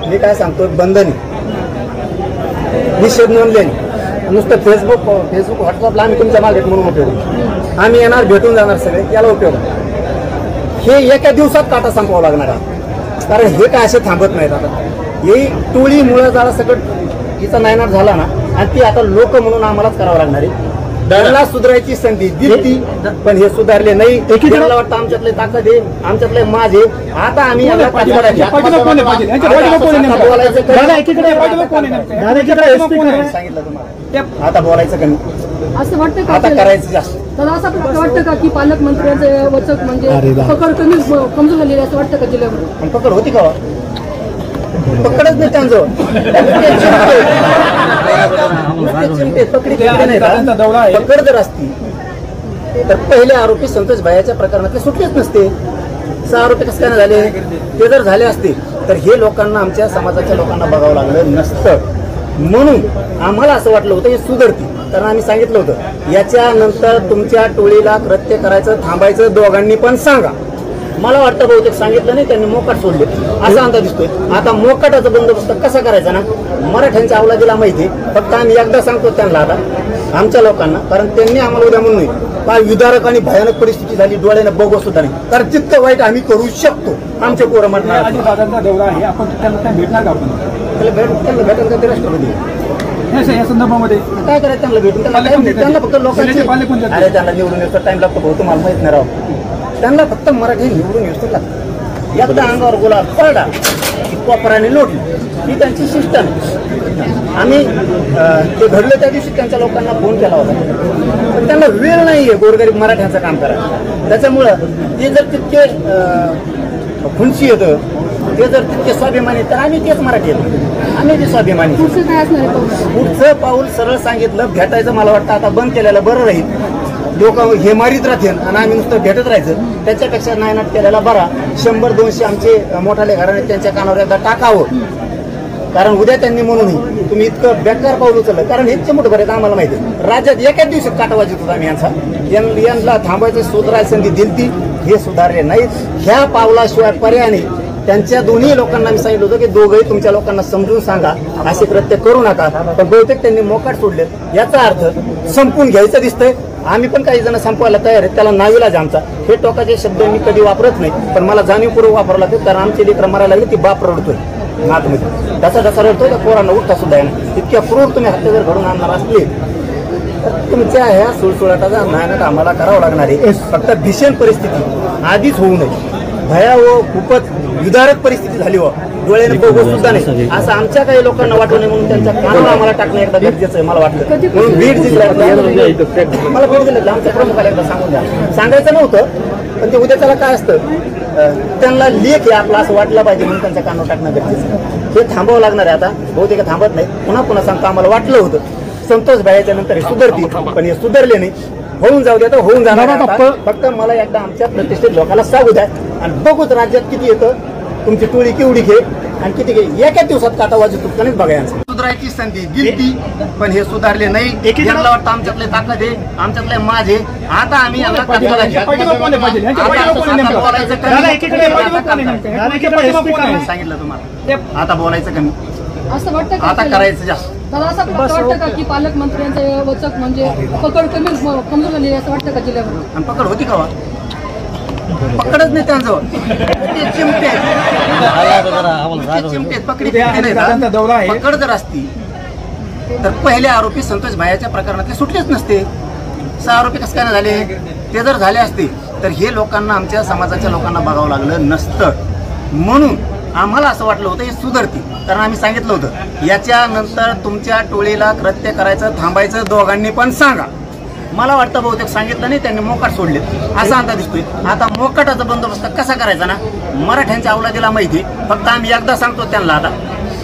मी काय सांगतो बंधन निषेध नोंदले नुसतं फेसबुक व्हॉट्सअपला आम्ही तुमच्या मागे म्हणून उपयोग आम्ही येणार भेटून जाणार सगळे याला उपयोग हे एका दिवसात काटा संपवावं लागणार आहे. कारण हे काय असे थांबत नाहीत. आता ही टोळी मुळे जरा सगळं हिचा नायनाट झाला ना, आणि ती आता लोक म्हणून आम्हालाच करावं लागणार आहे. त्यांना सुधारायची संधी दिली पण हे सुधारले नाही. त्यांना वाटतं आमच्यातले ताकद आहे, आमच्यातले माझे. आता आम्ही याला सांगितलं तुम्हाला, आता बोलायचं कमी, असं वाटतं का आता करायचं जास्त. तर असं वाटतं का की पालकमंत्र्यांचं वचक म्हणजे पकड कमी कमजोर झालेली असं वाटतं का जिल्ह्यामध्ये? पण पकड होती का? पकडच नाही त्यांचं. पकड जर असती तर पहिले आरोपी संतोष भाईच्या प्रकरणातले सुटलेच नसते. 6 आरोपी कसं काय झाले? ते जर झाले असते तर हे लोकांना, आमच्या समाजाच्या लोकांना बघावं लागलं नसतं. म्हणून आम्हाला असं वाटलं होतं हे सुधारती. कारण आम्ही सांगितलं होतं याच्यानंतर तुमच्या टोळीला कृत्य करायचं थांबायचं दोघांनी पण सांगा. मला वाटतं बहुतेक सांगितलं नाही, त्यांनी मोकाट सोडले असा अंदाज दिसतोय. आता मोकाटाचा बंदोबस्त कसा करायचा ना, मराठ्यांच्या अवलादीला माहिती. फक्त आम्ही एकदा सांगतो त्यांना, आता आमच्या लोकांना, कारण त्यांनी आम्हाला उद्या म्हणून काय विदारक आणि भयानक परिस्थिती झाली डोळ्याने बघू सुद्धा नाही. कारण तितकं वाईट आम्ही करू शकतो. आमचे पोरं म्हणणार दादांचा दौरा आहे, आपण त्यांना भेटणार का? आपण त्याला भेटायला का ते राष्ट्रपती या संदर्भामध्ये काय करायचं? त्यांना भेटून त्यांना फक्त लोकांचे अरे त्यांना निवडून येतो टाइम लागतो भाऊ, तुम्हाला माहित नाही राव. त्यांना फक्त मराठी निवडून येतो लागतं. एकदा अंगावर गुलाल पडला की कोपराने लोटली, ही त्यांची सिस्टम. आम्ही ते घडलं त्या दिवशी त्यांच्या लोकांना फोन केला होता, पण त्यांना वेळ नाहीये गोरगरीब मराठ्यांचं काम करायला. त्याच्यामुळं ते जर तितके खुनशी येतं, ते जर तितके स्वाभिमानी, तर आम्ही तेच मराठी येतो, आम्ही ते स्वाभिमानी. पुढचं पाऊल सरळ सांगितलं, भेटायचं मला वाटतं आता बंद केलेलं बरं राहील. लोक हे मारीत राहतील आणि आम्ही नुसतं भेटत राहायचं, त्याच्यापेक्षा नायनाट केलेला बरा. 100-200 आमचे मोठाले घराणे त्यांच्या कानावर एकदा टाकावं. कारण उद्या त्यांनी म्हणून तुम्ही इतकं बेकार पाऊल उचललं. कारण इतके मोठं बरेच आम्हाला माहिती आहे राज्यात एकाच दिवसात काटा वाजत होता आम्ही यांना थांबायचं सुधारायची संधी दिली, हे सुधारले नाहीत. ह्या पावलाशिवाय पर्याय नाही. त्यांच्या दोन्ही लोकांना मी सांगितलं होतं की दोघंही तुमच्या लोकांना समजून सांगा, असे कृत्य करू नका. पण बहुतेक त्यांनी मोकाट सोडले. याचा अर्थ संपून घ्यायचं दिसतंय. आम्ही पण काही जण संपवायला तयार आहेत, त्याला नावीलाज आमचा. हे टोकाचे शब्द मी कधी वापरत नाही, पण मला जाणीवपूर्वक वापरावं लागतं. कारण आमची लेकरं मरायला लागली, ती बाप रडतोय आतमध्ये, त्याचा रडतोय, त्या पोरांना उठता सुद्धा येणार. इतक्या क्रूर तुम्ही हत्या जर घडून आणणार असले तर तुमच्या ह्या सुळसुळाटाचा नायनाट आम्हाला करावं लागणार आहे. फक्त भीषण परिस्थिती आधीच होऊ नये. भयावह खूपच विदारक परिस्थिती झाली हो, डोळ्याने बघू सुद्धा नाही असं आमच्या काही लोकांना वाटू नये म्हणून त्यांच्या कानावर आम्हाला टाकणं एकदा गरजेचं आहे मला वाटलं. म्हणून बीड जिल्ह्यात मला बीड जिल्ह्यातलं आमच्या प्रमुखाला एकदा सांगून द्या. सांगायचं नव्हतं, पण ते उद्या त्याला काय असतं, त्यांना लेख आहे आपला असं वाटलं पाहिजे म्हणून त्यांच्या कानावर टाकणं गरजेचं आहे. हे थांबावं लागणार आहे. आता बहुतेक थांबत नाही. पुन्हा सांगतो, आम्हाला वाटलं होतं संतोष भाईच्या नंतर हे सुधारतील, पण हे सुधारले नाही. होऊन जाऊ द्या, तर होऊन जाणार. फक्त मला एकदा आमच्या प्रतिष्ठित लोकांना सांगू द्या आणि बघूच राज्यात किती येतं, तुमची टोळी केवढी घे आणि किती घे. एकाच दिवसात काटा वाजत तुमच्यानेच बघायचं. सुधारायची संधी दिली पण हे सुधारले नाही. यांना वाटतं आमच्यातले ताकद आहे, आमच्यातले माझे. आता आम्ही सांगितलं तुम्हाला, आता बोलायचं कमी, असं वाटतं आता करायचं जास्त. दादा असं वाटतं का की पालकमंत्र्यांचं वचक म्हणजे पकड कमी कमजोर झालेली असं वाटतं का जिल्ह्यामध्ये? आणि पकड होती का? पकडच नाही त्यांजवळ. ते चिमटे पकड जर असती तर पहिले आरोपी संतोष भाईच्या प्रकरणातले सुटलेच नसते. 6 आरोपी कसं काय झाले? ते जर झाले असते तर हे लोकांना, आमच्या समाजाच्या लोकांना बघावं लागलं नसतं. म्हणून आम्हाला असं वाटलं होतं हे सुधारती. कारण आम्ही सांगितलं होतं याच्यानंतर तुमच्या टोळीला कृत्य करायचं थांबायचं दोघांनी पण सांगा. मला वाटतं बहुतेक सांगितलं नाही, त्यांनी मोकाट सोडले असा अंदाज दिसतोय. आता मोकाटाचा बंदोबस्त कसा करायचा ना, मराठ्यांच्या अवलादीला माहिती. फक्त आम्ही एकदा सांगतो त्यांना, आता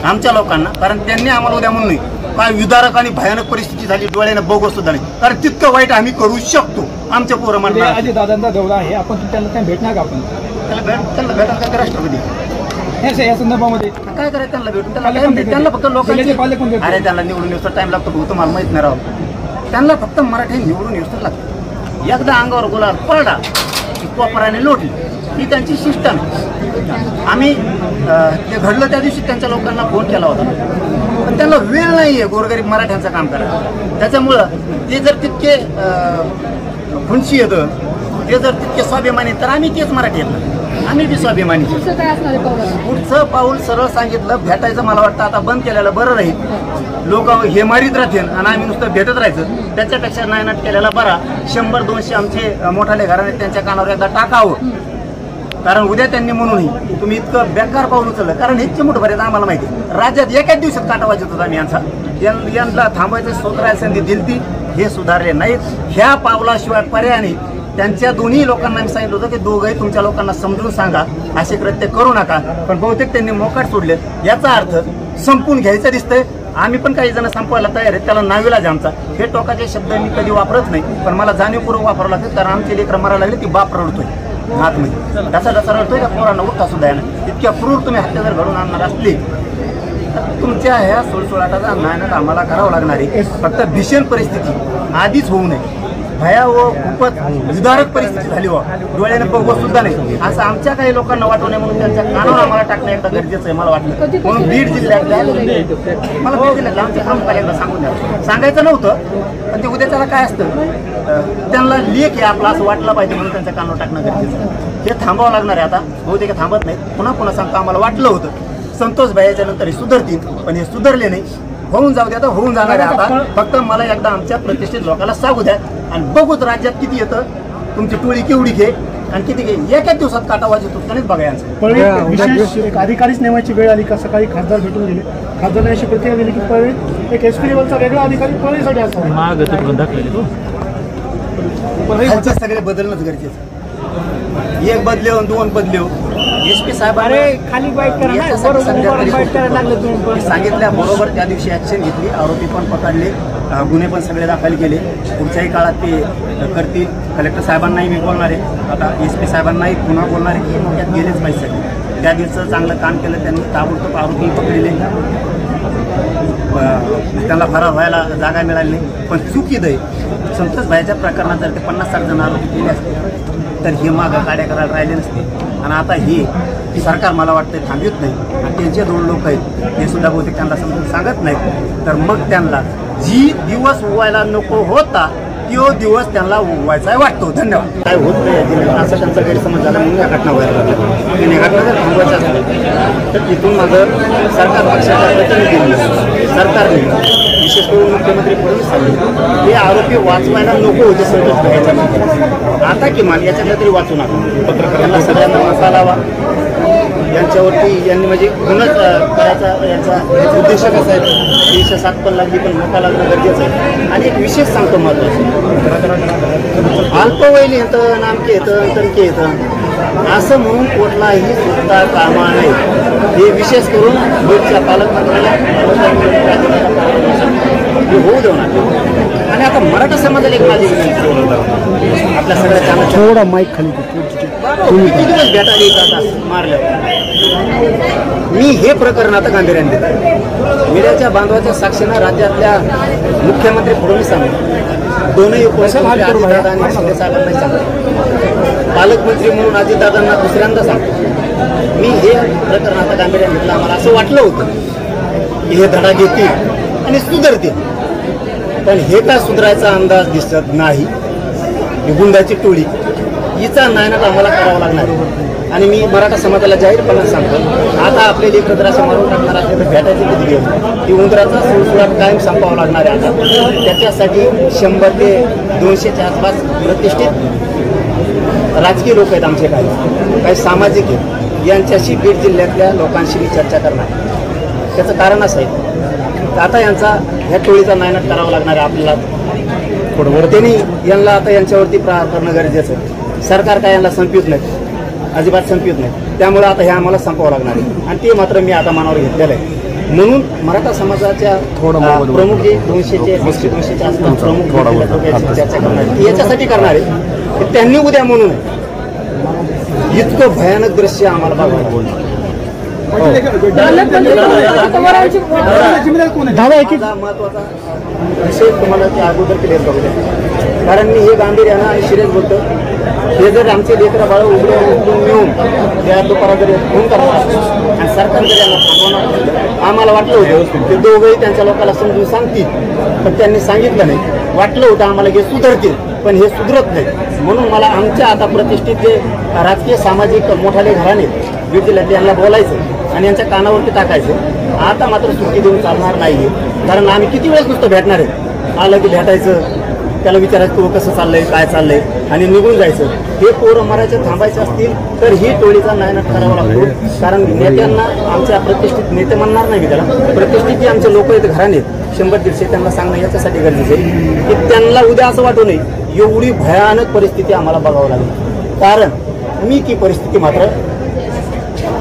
आमच्या लोकांना, कारण त्यांनी आम्हाला उद्या म्हणून काय विदारक आणि भयानक परिस्थिती झाली डोळ्याने बघू सुद्धा नाही. कारण तितकं वाईट आम्ही करू शकतो. आमच्या पोरं म्हणणार दादांचा दौरा आहे, आपण त्यांना भेटणार का? आपण त्यांना भेटायला का राष्ट्रपती या संदर्भामध्ये काय करायचं? त्यांना भेटून त्यांना फक्त लोकांचे अरे त्यांना निवडून येतो टाइम लागतो भाऊ, तुम्हाला माहित नाही राव. त्यांना फक्त मराठी निवडून येतो लागतं. एकदा अंगावर गुलाल पडला की कोपराने लोटली, ही त्यांची सिस्टम. आम्ही ते घडलं त्या दिवशी त्यांच्या लोकांना फोन केला होता, पण त्यांना वेळ नाहीये गोरगरीब मराठ्यांचं काम करायला. त्याच्यामुळं ते जर तितके खुनशी येतं, ते जर तितके स्वाभिमानी, तर आम्ही तेच मराठी येतं. आम्ही बी स्वाभिमानी. पुढचं काय असणार आहे पाऊल? पुढचं पाऊल सरळ सांगितलं, भेटायचं मला वाटतं आता बंद केलेलं बरं राहील. लोक हे मारीत राहतील आणि आम्ही नुसतं भेटत राहायचं, त्याच्यापेक्षा नायनाट केलेला बरा. 100-200 आमचे मोठाले घराणे त्यांच्या कानावर एकदा टाकावं, कारण उद्या त्यांनी म्हणूनही तुम्ही इतकं बेकार पाऊल उचललं. कारण हे चिमूटभर आहेत आम्हाला माहिती आहे. राज्यात एकाच दिवसात काटा वाजत होता आम्ही यांना थांबायचं स्वतःला संधी दिलती, हे सुधारले नाहीत. ह्या पावलाशिवाय पर्याय नाही. त्यांच्या दोन्ही लोकांना मी सांगितलं होतं की दोघंही तुमच्या लोकांना समजून सांगा, असे कृत्य करू नका. पण बहुतेक त्यांनी मोकाट सोडले. याचा अर्थ संपून घ्यायचं दिसतंय. आम्ही पण काही जण संपवायला तयार आहेत, त्याला नाविलाज आमचा. हे टोकाचे शब्द मी कधी वापरत नाही, पण मला जाणीवपूर्वक वापरावं लागतं. कारण आमचे लेकरं मरायला लागले ती बाप रडतोय आतमध्ये, त्याचा डसा रडतोय त्या पोरांना उठता सुद्धा येणार. इतक्या क्रूर तुम्ही हत्या जर घडून आणणार असली तर तुमच्या ह्या सुळसुळाटाचा नायनाट आम्हाला करावं लागणार आहे. फक्त भीषण परिस्थिती आधीच होऊ नये. भयावह खूपच विदारक परिस्थिती झाली हो, डोळ्याने बघवत सुद्धा नाही असं आमच्या काही लोकांना वाटू नये म्हणून त्यांच्या कानावर आम्हाला टाकणं एकदा गरजेचं आहे मला वाटलं. म्हणून बीड जिल्ह्यात मला बीड जिल्ह्यात आमच्या प्रमुखाला एकदा सांगून द्या. सांगायचं नव्हतं पण ते उद्या त्याला काय असतं, त्यांना लेख आहे आपला असं वाटलं पाहिजे म्हणून त्यांच्या कानावर टाकणं गरजेचं आहे. हे थांबावं लागणार आहे. आता बहुतेक थांबत नाहीत. पुन्हा सांगतो, आम्हाला वाटलं होतं संतोष भाईच्या नंतर हे सुधारतील, पण हे सुधारले नाही. होऊन जाऊ द्या, आता होऊन जाणार आहे. आता फक्त मला एकदा आमच्या प्रतिष्ठित लोकांना सांगू द्या आणि बघूच राज्यात किती येतं, तुमची टोळी केवढी घे आणि किती घे. एकाच दिवसात काटा वाजतो त्यानेच बघा यांचं. विशेष एक अधिकारीच नेमायची वेळ आली का? सकाळी खासदार भेटून गेले, खासदारांनी अशी प्रतिक्रिया दिली की पळवी एक एसपी लेवलचा वेगळा अधिकारी पळवीसाठी असावा. सगळे बदलणंच गरजेचं. एक बदले 2 बदले. एसपी साहेबांनी खाली सांगितल्याबरोबर त्या दिवशी ऍक्शन घेतली, आरोपी पण पकडले, गुन्हे पण सगळे दाखल केले. पुढच्याही काळात ते करतील. कलेक्टर साहेबांनाही मी बोलणार आहे, आता एसपी साहेबांनाही पुन्हा बोलणार आहे की मोक्यात गेलेच पाहिजे. त्या दिवसाचं चांगलं काम केलं त्यांनी, ताबडतोब आरोपी पकडले, त्यांना फरार व्हायला जागा मिळाली नाही. पण चुकीद आहे, संतोष भाईच्या प्रकरणात जर ते 50-60 जण आरोपी केले असते तर हे मागं गाड्या करायला राहिले नसते. आणि आता हे सरकार मला वाटतं थांबवत नाही आणि त्यांचे 2 लोक आहेत ते सुद्धा बहुतेक त्यांना समजून सांगत नाहीत. तर मग त्यांना जी दिवस उगवायला नको होता तो दिवस त्यांना उगवायचा वाटतो. धन्यवाद. काय होत नाही असं त्यांचा गैरसमज झाला म्हणून या घटना व्हायला लागल्या. आणि घटना जर थांबवायच्या असल्या तर तिथून माझं सरकार पक्षाच्या प्रतिनिधींनी सरकारने विशेष करून मुख्यमंत्री फडणवीस सांगितले हे आरोपी वाचवायला नको होते संतोष भाईच्या. आता किमान याच्यातल्या तरी वाचू नका. पत्रकारांना सगळ्यांना मसा लावा. यांच्यावरती यांनी म्हणजे गुन्हा करायचा यांचा उद्देश कसा आहे, 307 पण लागली पण मोठा लागणं गरजेचं आहे. आणि एक विशेष सांगतो महत्त्वाचं, अल्पवयीन येतं, नामके येतं, तणके येतं असं म्हणून कुठलाही सुद्धा कामा नाही. हे विशेष करून बीडच्या पालकमंत्र्याला होऊ देणार. आणि आता मराठा समाजाला एक माझी आपल्या सगळ्या थोडा माईक खाली किती दिवस भेटायला येतात मारल्यावर. मी हे प्रकरण आता गांभीर्याने देतो. मीडियाच्या बांधवाच्या साक्षीनं राज्यातल्या मुख्यमंत्री फडणवीसांनी दोनही उपमुख्यमंत्री अजितदादा आणि शिंदे साहेबांना सांगतो, पालकमंत्री म्हणून अजितदादांना दुसऱ्यांदा सांगतो. मी हे प्रकरण आता गांभीर्याने घेतलं. आम्हाला असं वाटलं होतं की हे धडा घेतील आणि सुधारतील, पण हे का सुधारायचा अंदाज दिसत नाही. गुंडाची टोळी हिचा नायनाट आम्हाला करावा लागणार. आणि मी मराठा समाजाला जाहीरपणे सांगतो, आता आपले लेकरं जर असं मारून टाकणार असले तर भेटायचे किती घेऊन ती उंदराचा सुळसुळाट कायम संपावं लागणार आहे. आता त्याच्यासाठी 100 ते 200च्या आसपास प्रतिष्ठित राजकीय लोक आहेत आमचे, काही सामाजिक आहेत. यांच्याशी बीड जिल्ह्यातल्या लोकांशी मी चर्चा करणार. त्याचं कारण असं आहे, आता यांचा ह्या टोळीचा नायनाट करावा लागणार आहे आपल्याला. त्यांनी यांना आता यांच्यावरती प्रहार करणं गरजेचं आहे. सरकार काय यांना संपवत नाही, अजिबात संपवत नाही. त्यामुळे आता हे आम्हाला संपवावं लागणार आहे आणि ते मात्र मी आता मनावर घेतलेलं आहे. म्हणून मराठा समाजाच्या प्रमुख जे 200च्या आसपास प्रमुख चर्चा करणार आहे, याच्यासाठी करणार आहे की त्यांनी उद्या म्हणून इतकं भयानक दृश्य आम्हाला बघायला. महत्वाचा विषय तुम्हाला ते अगोदर क्लिअर करू द्या, कारण मी हे गांभीर्यानं आणि सिरियस बोलतो. हे जर आमचे लेकरं बाळ उघडून मिळून त्या दुपारा जरी फोन करणार आणि सरकार जर यांना थांबवणार, आम्हाला वाटलं होतं ते दोघंही त्यांच्या लोकांना समजून सांगतील, पण त्यांनी सांगितलं नाही. वाटलं होतं आम्हाला हे सुधारतील, पण हे सुधरत नाही. म्हणून मला आमच्या आता प्रतिष्ठित जे राजकीय सामाजिक मोठाले घराणे बीड जिल्ह्यात यांना बोलायचं आणि यांच्या कानावरती टाकायचं. आता मात्र सुट्टी देऊन चालणार नाही, कारण आम्ही किती वेळेस नुसतं भेटणार आहे. आलं की भेटायचं, त्याला विचारायचं तू कसं चाललंय, काय चाललंय, आणि निघून जायचं. हे पोरं मरायचे थांबायचे असतील तर ही टोळीचा नायनाट करावा लागतो. कारण नेत्यांना आमच्या प्रतिष्ठित नेते म्हणणार नाही मी त्याला, प्रतिष्ठित जे आमचे लोक आहेत घराने 100-150 त्यांना सांगणं याच्यासाठी गरजेचं आहे की त्यांना उद्या असं वाटू नये एवढी भयानक परिस्थिती आम्हाला बघावं लागेल. कारण मी ती परिस्थिती मात्र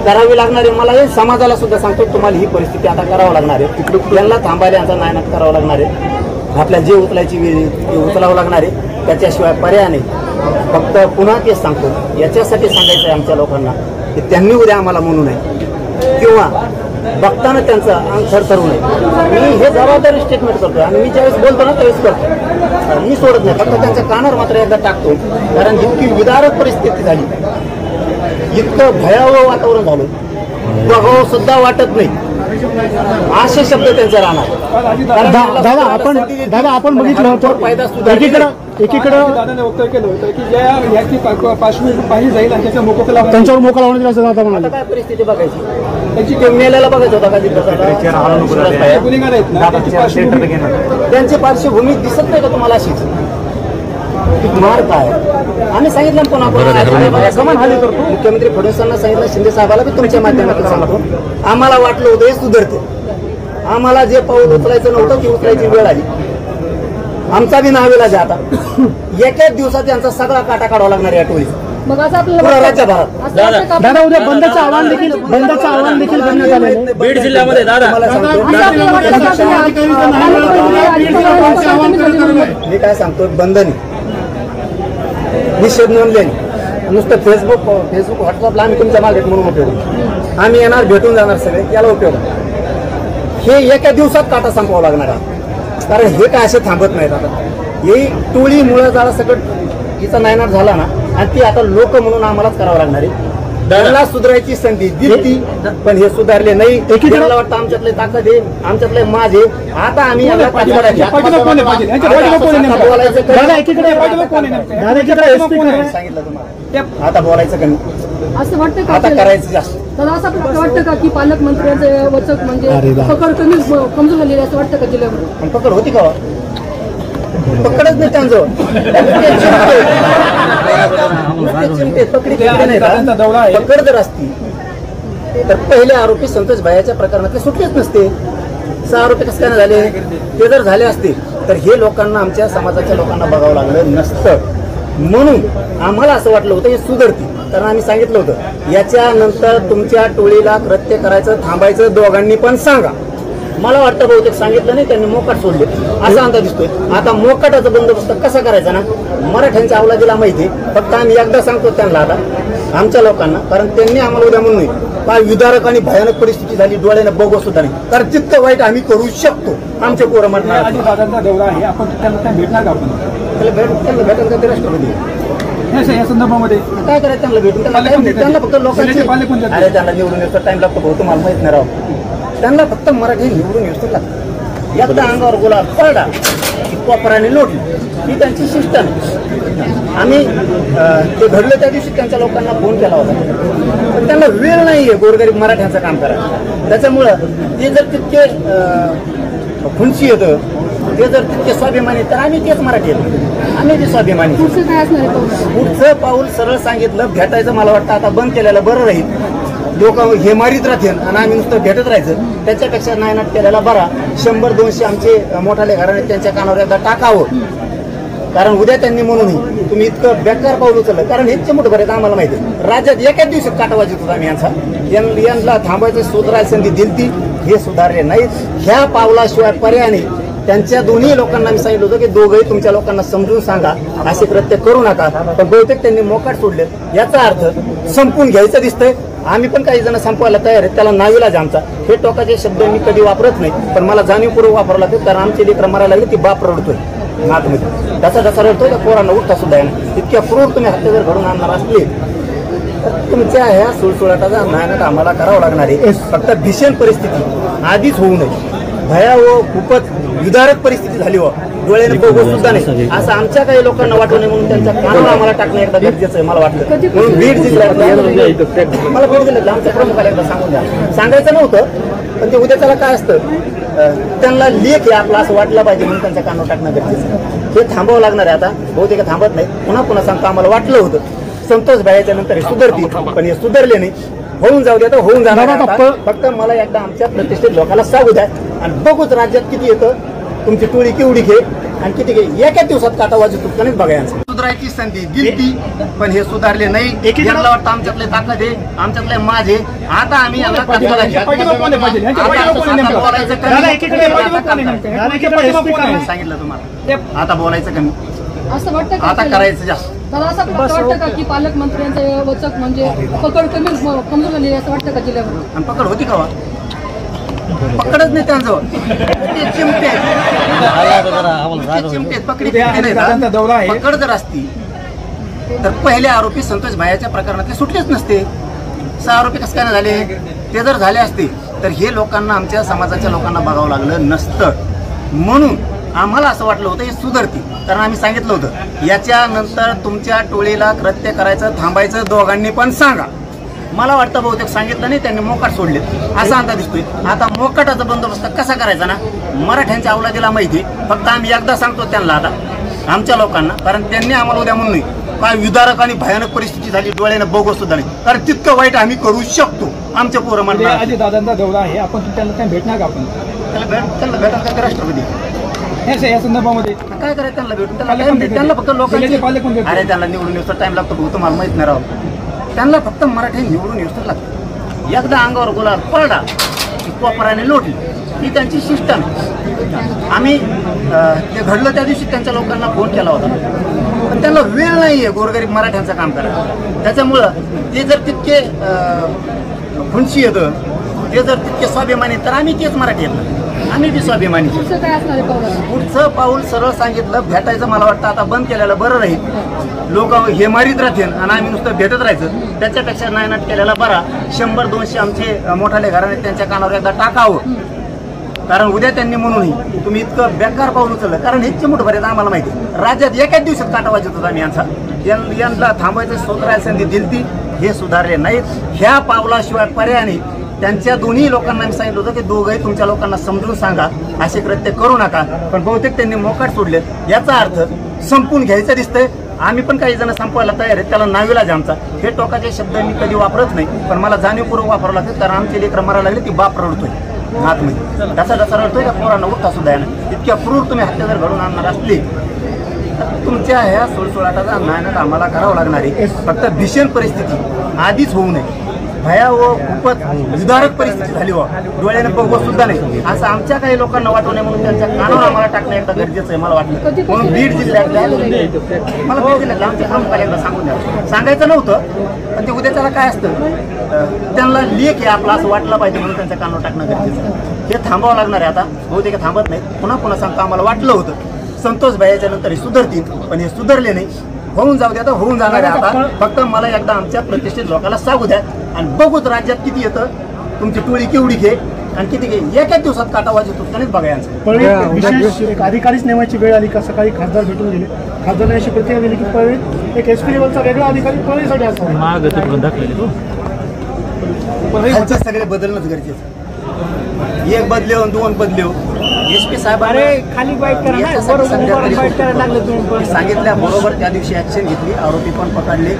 करावी लागणार आहे. मला हे समाजाला सुद्धा सांगतो तुम्हाला ही परिस्थिती आता करावं लागणार आहे. त्यांना थांबायला यांचा नायनाट करावा लागणार आहे. आपल्या जे उचलायची वेळ ती उचलावं लागणार आहे. त्याच्याशिवाय पर्याय नाही. फक्त पुन्हा तेच सांगतो, याच्यासाठी सांगायचं आहे आमच्या लोकांना की त्यांनी उद्या आम्हाला म्हणू नये किंवा बघताना त्यांचं अंग थरथरू नये. मी हे जबाबदारी स्टेटमेंट करतो आणि मी ज्यावेळेस बोलतो ना त्यावेळेस करतो, मी सोडत नाही. फक्त त्यांच्या कानावर मात्र एकदा टाकतो. कारण इतकी विदारक परिस्थिती झाली, इतकं भयावह वातावरण झालं, बघावं सुद्धा वाटत नाही असे शब्द त्यांचे राहणार. दादा आपण बघितलं होतं एकीकडे दादाने वक्तव्य केलं होतं की ज्या याची पार्श्वभूमी पाहिली जाईल आणि त्याच्या मोकोक्याला त्यांच्यावर मोकळा होण्याची असं दादा म्हणाले. काय परिस्थिती बघायची, त्यांची ते मेल्याला बघायचं होता का गुन्हेगार आहेत ना, त्याची पार्श्वभूमी त्यांची पार्श्वभूमी दिसत नाही का तुम्हाला अशीच मार काय. आम्ही सांगितलं पण आपण समान हाली करतो. मुख्यमंत्री फडणवीसांना सांगितलं, शिंदे साहेबाला बी तुमच्या माध्यमातून सांगतो, आम्हाला वाटलं होतं हे सुधारते. आम्हाला जे पाऊल उचलायचं नव्हतं ती उचलायची वेळ आली. आमचा बी नावेलाज आहे आता. एकाच दिवसात यांचा सगळा काटा काढावा लागणार या टोळीचा. मग असं आपल्याला राज्यभरात दादा उद्या बंदचं आव्हान देखील करण्यात आलेलं आहे बीड जिल्ह्यामध्ये. दादा मी काय सांगतो, बंधनी निषेध नोंदले नुसतं फेसबुक व्हॉट्सअपला आम्ही तुमच्या मार्केट म्हणून उपयोग, आम्ही येणार भेटून जाणार सगळे, याला उपयोग. हे एका दिवसात काटा संपवावं लागणार आहे. कारण हे काय असे थांबत नाहीत. आता ही टोळी मुळे जरा सगळं हिचा नायनाट झाला ना, आणि ती आता लोक म्हणून आम्हालाच करावं लागणार आहे. त्याला सुधारायची संधी दिली पण हे सुधारले नाही. मला वाटतं आमच्यातले ताकद आहे, आमच्यातले माझ आहे. आता आम्ही सांगितलं तुम्हाला, आता बोलायचं कमी, असं वाटतं का आता करायचं जास्त. तर असं वाटतं का की पालकमंत्र्यांचं वचक म्हणजे पकड कमी कमजोर झालेली असं वाटतं का जिल्ह्यामध्ये? पण पकड होती का? पकडच नाही त्यांचं. पकड जर असती तर पहिले आरोपी संतोष भाईच्या प्रकरणातले सुटलेच नसते. 6 आरोपी कसं काय झाले? ते जर झाले असते तर हे लोकांना, आमच्या समाजाच्या लोकांना बघावं लागलं नसतं. म्हणून आम्हाला असं वाटलं होतं हे सुधारती. कारण आम्ही सांगितलं होतं याच्यानंतर तुमच्या टोळीला कृत्य करायचं थांबायचं दोघांनी पण सांगा. मला वाटतं बहुतेक सांगितलं नाही, त्यांनी मोकाट सोडले असा अंदाज दिसतोय. आता मोकाटाचा बंदोबस्त कसा करायचा ना, मराठ्यांच्या अवलादीला माहिती. फक्त आम्ही एकदा सांगतो त्यांना, आता आमच्या लोकांना, कारण त्यांनी आम्हाला उद्या म्हणून काय विदारक आणि भयानक परिस्थिती झाली, डोळ्याने बघू सुद्धा नाही. कारण तितकं वाईट आम्ही करू शकतो. आमचे पोरं म्हणणार दादांचा दौरा आहे, आपण त्यांना भेटणार का? आपण त्यांना भेटायला का ते राष्ट्रपती या संदर्भामध्ये काय करायचं? त्यांना भेटून त्यांना फक्त लोकांची, अरे त्यांना निवडून येतो टाइम लागतो भाऊ, तुम्हाला माहित नाही राव. त्यांना फक्त मराठी निवडून येतो लागतं. एकदा अंगावर गुलाब पडला की कोपराने लोटली, ही त्यांची शिष्टन. आम्ही ते घडलं त्या दिवशी त्यांच्या लोकांना फोन केला होता, पण त्यांना वेळ नाही आहे गोरगरीब मराठ्यांचं काम करायला. त्याच्यामुळं ते जर तितके खुनशी येतं, ते जर तितके स्वाभिमानी, तर आम्ही तेच मराठी येतो, आम्ही ते स्वाभिमानी. पुढचं काय असणार आहे? पुढचं पाऊल सरळ सांगितलं, भेटायचं मला वाटतं आता बंद केलेलं बरं राहील. लोक हे मारीत राहतील आणि आम्ही नुसतं भेटत राहायचं, त्याच्यापेक्षा नायनाट केलेला बरा. 100-200 आमचे मोठाले घराणे त्यांच्या कानावर एकदा टाकावं. कारण उद्या त्यांनी म्हणून तुम्ही इतकं बेकार पाऊल उचललं. कारण हे मोठं बरेच आम्हाला माहिती आहे, राज्यात एकाच दिवसात काटवायची होता आम्ही यांना थांबायचं सुधारायची संधी दिली, हे सुधारले नाहीत. ह्या पावलाशिवाय पर्याय नाही. त्यांच्या दोन्ही लोकांना मी सांगितलं होतं की दोघंही तुमच्या लोकांना समजून सांगा, असे कृत्य करू नका. पण बहुतेक त्यांनी मोकाट सोडले. याचा अर्थ संपून घ्यायचं दिसतंय. आम्ही पण काही जण संपवायला तयार आहेत, त्याला नाविलाज आमचा. हे टोकाचे शब्द मी कधी वापरत नाही, पण मला जाणीवपूर्वक वापरावं लागतं. कारण आमची लेकरं मारायला लागली, ती बाप रडतोय नातमध्ये, त्याचा जसा रडतोय त्या पोरांना उठता सुद्धा येणार. इतक्या क्रूर तुम्ही हत्या जर घडून आणणार असले तर तुमच्या ह्या सुळसुळाटाचा नायनाट आम्हाला करावं लागणार आहे. फक्त भीषण परिस्थिती आधीच होऊ नये, भया व खूपच विदारक परिस्थिती झाली हो, डोळ्याने बघू सुद्धा नाही असं आमच्या काही लोकांना वाटू नये म्हणून त्यांच्या कानावर आम्हाला टाकणं एकदा गरजेचं आहे मला वाटतं. म्हणून बीड जिल्ह्यात मला बीड जिल्ह्यात आमच्या प्रमुखाला एकदा सांगून द्या. सांगायचं नव्हतं पण ते उद्या त्याला काय असतं त्यांना लेख आहे आपला असं वाटलं पाहिजे म्हणून त्यांच्या कानावर टाकणं गरजेचं आहे. हे थांबावं लागणार आहे. आता बहुतेक थांबत नाही. पुन्हा सांगतो आम्हाला वाटलं होतं संतोष भाईच्या नंतर हे सुधारतील पण हे सुधारले नाही. होऊन जाऊ द्या तर होऊन जाणार. फक्त मला एकदा आमच्या प्रतिष्ठित लोकांना सांगू द्या आणि बघूच राज्यात किती येतं तुमची टोळी केवढी घे आणि किती घे. एका दिवसात काटा वाजतो कणीच बघा यांचं. सुधारायची संधी दिली पण हे सुधारले नाही. यांना वाटतं आमच्यातले ताकद आहे आमच्यातले माझे. आता आम्ही यांना सांगितलं तुम्हाला आता बोलायचं कमी असं वाटतं आता करायचं जास्त. मला असं वाटतं का की पालकमंत्र्यांचं वचक म्हणजे पकड कमी कमजोर झालेली असं वाटतं का जिल्ह्यामध्ये? आणि पकड होती का पकडच नाही त्यांजवळ. ते चिमटे पकड जर असती तर पहिले आरोपी संतोष भाईच्या प्रकरणात ते सुटलेच नसते. 6 आरोपी कसं काय झाले? ते जर झाले असते तर हे लोकांना आमच्या समाजाच्या लोकांना बघावं लागलं नसतं. म्हणून आम्हाला असं वाटलं होतं हे सुधारतील. कारण आम्ही सांगितलं होतं याच्यानंतर तुमच्या टोळीला कृत्य करायचं थांबायचं दोघांनी पण सांगा. मला वाटतं बहुतेक सांगितलं नाही त्यांनी मोकाट सोडले असा अंदाज दिसतोय. आता मोकाटाचा बंदोबस्त कसा करायचा ना मराठ्यांच्या अवलादीला माहिती. फक्त आम्ही एकदा सांगतो त्यांना आता आमच्या लोकांना कारण त्यांनी आम्हाला उद्या म्हणून नाही काय विदारक आणि भयानक परिस्थिती झाली डोळ्याने बघू सुद्धा नाही. कारण तितकं वाईट आम्ही करू शकतो. आमच्या पोरं म्हणतात अजित दादांचा दौरा आहे आपण त्यांना भेटणार का? आपण त्यांना भेटायला राष्ट्रपती या संदर्भामध्ये काय करायचं त्यांना भेटून त्यांना फक्त लोकांचे अरे त्यांना निवडून येऊन टाइम लागतो तुम्हाला माहित नाही राहू. त्यांना फक्त मराठी निवडून येऊन लागतं. एकदा अंगावर गुलाल पडला की कोपराने लोटली ही त्यांची सिस्टम. आम्ही ते घडलं त्या दिवशी त्यांच्या लोकांना फोन केला होता पण त्यांना वेळ नाहीये गोरगरीब मराठ्यांचं काम करायला. त्याच्यामुळं ते जर तितके खुनशी येतं ते जर तितके स्वाभिमानी तर आम्ही तेच मराठी येतं. आम्ही बी स्वाभिमानी. पुढचं पाऊल सरळ सांगितलं भेटायचं मला वाटतं आता बंद केलेलं बरं राहील. लोक हे मारीत राहतील आणि आम्ही नुसतं भेटत राहायचं त्याच्यापेक्षा नायनाट केलेला बरा. 100-200 आमचे मोठाले घराणे त्यांच्या कानावर एकदा टाकावं. कारण उद्या त्यांनी म्हणूनही तुम्ही इतकं बेकार पाऊल उचललं. कारण हे चिमूट भरायचं आम्हाला माहिती राज्यात एकाच दिवसात काटा वाजत होता आम्ही यांना थांबायचं स्वतःला संधी दिली ती हे सुधारले नाहीत. ह्या पावलाशिवाय पर्याय नाही. त्यांच्या दोन्ही लोकांना मी सांगितलं होतं की दोघंही तुमच्या लोकांना समजून सांगा असे कृत्य करू नका. पण बहुतेक त्यांनी मोकाट सोडलेत. याचा अर्थ संपून घ्यायचं दिसतंय. आम्ही पण काही जण संपवायला तयार आहेत. त्याला नाविलाज आमचा. हे टोकाचे शब्द मी कधी वापरत नाही पण मला जाणीवपूर्वक वापरावं लागतं. कारण आमची लेकरं मरायला लागली ती बाप रडतोय आतमध्ये डसा रडतोय त्या पोरांना उठता सुद्धा यानं. इतक्या क्रूर तुम्ही हत्या जर घडून आणणार असली तर तुमच्या ह्या सुळसुळाटाचा नायनाट आम्हाला करावं लागणार आहे. फक्त भीषण परिस्थिती आधीच होऊ नये. भया व खूपच विदारक परिस्थिती झाली व डोळ्याने बघू सुद्धा नाही असं आमच्या काही लोकांना वाटू नये म्हणून त्यांच्या कानावर आम्हाला टाकणं एकदा गरजेचं आहे मला वाटलं. म्हणून बीड जिल्ह्यातल्या मला बीड जिल्ह्यातल्या आमच्या प्रमुखाला एकदा सांगून द्या. सांगायचं नव्हतं पण ते उद्या त्याला काय असतं त्यांना लेख आहे आपला असं वाटलं पाहिजे म्हणून त्यांच्या कानावर टाकणं गरजेचं आहे. हे थांबावं लागणार आहे. आता बहुतेक थांबत नाही. पुन्हा सांगतो आम्हाला वाटलं होतं संतोष भाईच्या नंतर हे सुधारतील पण हे सुधारले नाही. होऊन जाऊ द्या तर होऊन जाणार आहे. आता फक्त मला एकदा आमच्या प्रतिष्ठित लोकांना सांगू द्या आणि बघूच राज्यात किती येतं तुमची टोळी केवढी घे आणि किती घे. एकाच दिवसात काटा वाजतो कणीच बघा यांचं. विशेष एक अधिकारीच नेमायची वेळ आली का? सकाळी खासदार भेटून गेले. खासदारांनी अशी प्रतिक्रिया दिली की पळवीत एक एसपी लेवलचा वेगळा अधिकारी पळवीसाठी असावा. सगळे बदलणंच गरजेचं. एक बदले 2 बदले एसपी साहेबांनी सांगितल्या बरोबर त्या दिवशी ऍक्शन घेतली. आरोपी पण पकडले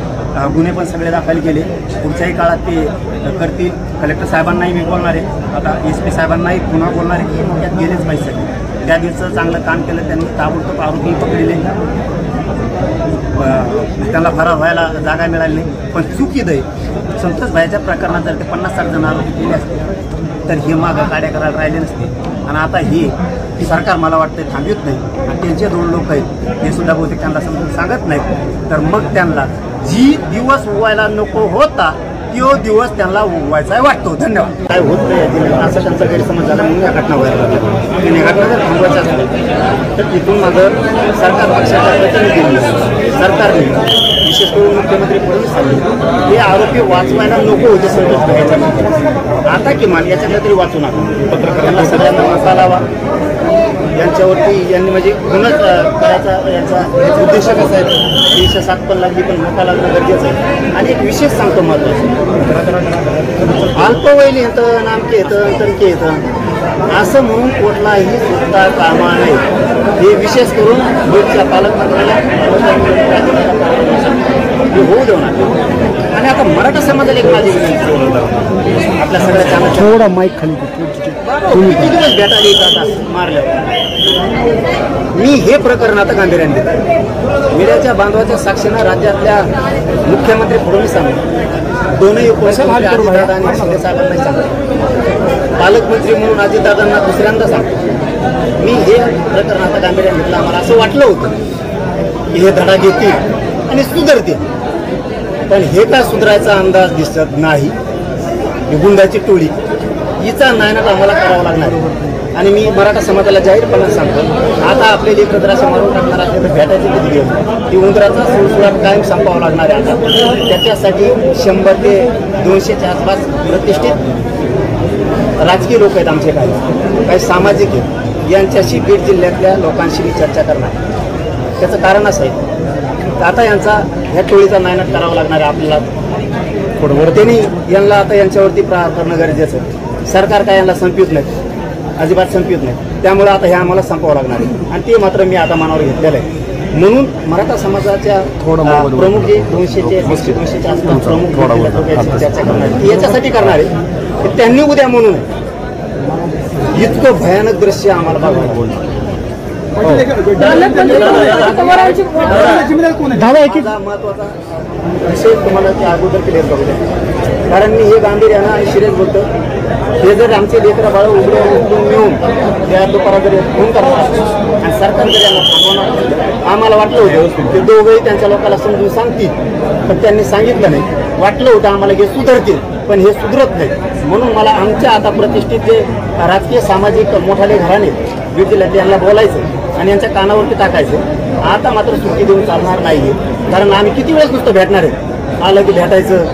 गुन्हे पण सगळे दाखल केले. पुढच्याही काळात ते करतील. कलेक्टर साहेबांनाही मी बोलणार आहे. आता एसपी साहेबांनाही पुन्हा बोलणार आहे की मोठ्यात गेलेच पाहिजे. त्या दिवसाचं चांगलं काम केलं त्यांनी. ताबडतोब आरोपी पकडले. त्यांना फरार व्हायला जागा मिळाली नाही. पण चुकीद आहे संतोष भाईच्या प्रकरणात जर ते 50-60 जण आरोपी केले असते तर हे मागं काड्या करायला राहिले नसते. आणि आता हे सरकार मला वाटतं थांबवत नाही. आणि त्यांचे 2 लोक आहेत हे सुद्धा बहुतेक त्यांना समजून सांगत नाहीत. तर मग त्यांना जी दिवस व्हायला नको होता तो दिवस त्यांना व्हायचा वाटतो. धन्यवाद. काय होत नाही असा त्यांचा गैरसमज झाला म्हणून या घटना व्हायला लागल्या. आणि या घटना जर थांबवायच्या असतील तर तिथून माझं सरकार पक्षाच्या प्रतिनिधी सरकारने विशेष करून मुख्यमंत्री फडणवीस साहेब हे आरोपी वाचवायला नको होते सर्वच घ्यायच्या. आता किमान याच्यातल्या तरी वाचू नका. पत्रकारांना सगळ्यांना मसा लावा. यांच्यावरती यांनी म्हणजे गुन्हा करायचा याचा उद्देश कसा आहे. 307 पण लागली पण मोठा लागणं गरजेचं आहे. आणि एक विशेष सांगतो महत्त्वाचं, अल्पवयीन येतं नामके येतं तणके येतं असं म्हणून कुठलाही सुद्धा कामा नाही. हे विशेष करून बीडच्या पालकमंत्र्याला होऊ देणार. आणि आता मराठा समाजाला एक माझी विनंती, आपल्या सगळ्या थोडा माईक खाली किती दिवस भेटायला येतात मारल्यावर. मी हे प्रकरण आता गांभीर्याने घेतो. मीडियाच्या बांधवाच्या साक्षीनं राज्यातल्या मुख्यमंत्री फडणवीसांनी दोनही उपमुख्यमंत्री अजितदादा आणि शिंदे साहेबांना सांगतो. पालकमंत्री म्हणून अजितदादांना दुसऱ्यांदा सांगतो. मी हे प्रकरण आता गांभीर्याने घेतलं. आम्हाला असं वाटलं होतं की हे धडा घेतील आणि सुधारतील, पण हे काय सुधारायचा अंदाज दिसत नाही. गुंडाची टोळी हिचा नायनाट आम्हाला करावा लागणार. आणि मी मराठा समाजाला जाहीरपणे सांगतो, आता आपले लेकर जर असं मारून टाकणार असले तर भेटायचे कधी दिवस ती उंदराचा सुळसुळाट कायम संपावा लागणार आहे. आता त्याच्यासाठी 100 ते 200च्या आसपास प्रतिष्ठित राजकीय लोक आहेत आमचे, काही सामाजिक आहेत. यांच्याशी बीड जिल्ह्यातल्या लोकांशी मी चर्चा करणार. त्याचं कारण असं आहे, आता यांचा ह्या टोळीचा नायनाट करावा लागणार आहे आपल्याला. त्यांनी यांना आता यांच्यावरती प्रहार करणं गरजेचं आहे. सरकार काय यांना संपवित नाही, अजिबात संपवित नाही. त्यामुळे आता हे आम्हाला संपवावं लागणार आहे. आणि ते मात्र मी आता मनावर घेतलेलं आहे. म्हणून मराठा समाजाच्या प्रमुख जे 200च्या आसपास प्रमुख चर्चा करणार आहे याच्यासाठी करणार आहे की त्यांनी उद्या म्हणून इतकं भयानक दृश्य आम्हाला बघायला. महत्वाचा विषय तुम्हाला ते अगोदर क्लिअर करू द्या, कारण मी हे गांभीर्यानं आणि सिरियस बोलतो. हे जर आमचे लेकरं बाळ उघडून मिळून त्या दुपारा जर फोन करणार आणि सरकार जर यांना थांबवणार, आम्हाला वाटलं होतं ते दोघंही त्यांच्या लोकांना समजून सांगतील, पण त्यांनी सांगितलं नाही. वाटलं होतं आम्हाला हे सुधारतील, पण हे सुधरत नाही. म्हणून मला आमच्या आता प्रतिष्ठित जे राजकीय सामाजिक मोठाले घराणे बीड जिल्ह्यात यांना बोलायचं आणि यांच्या कानावरती टाकायचं. आता मात्र सुट्टी देऊन चालणार नाही, कारण आम्ही किती वेळेस नुसतं भेटणार आहे. आलं की भेटायचं,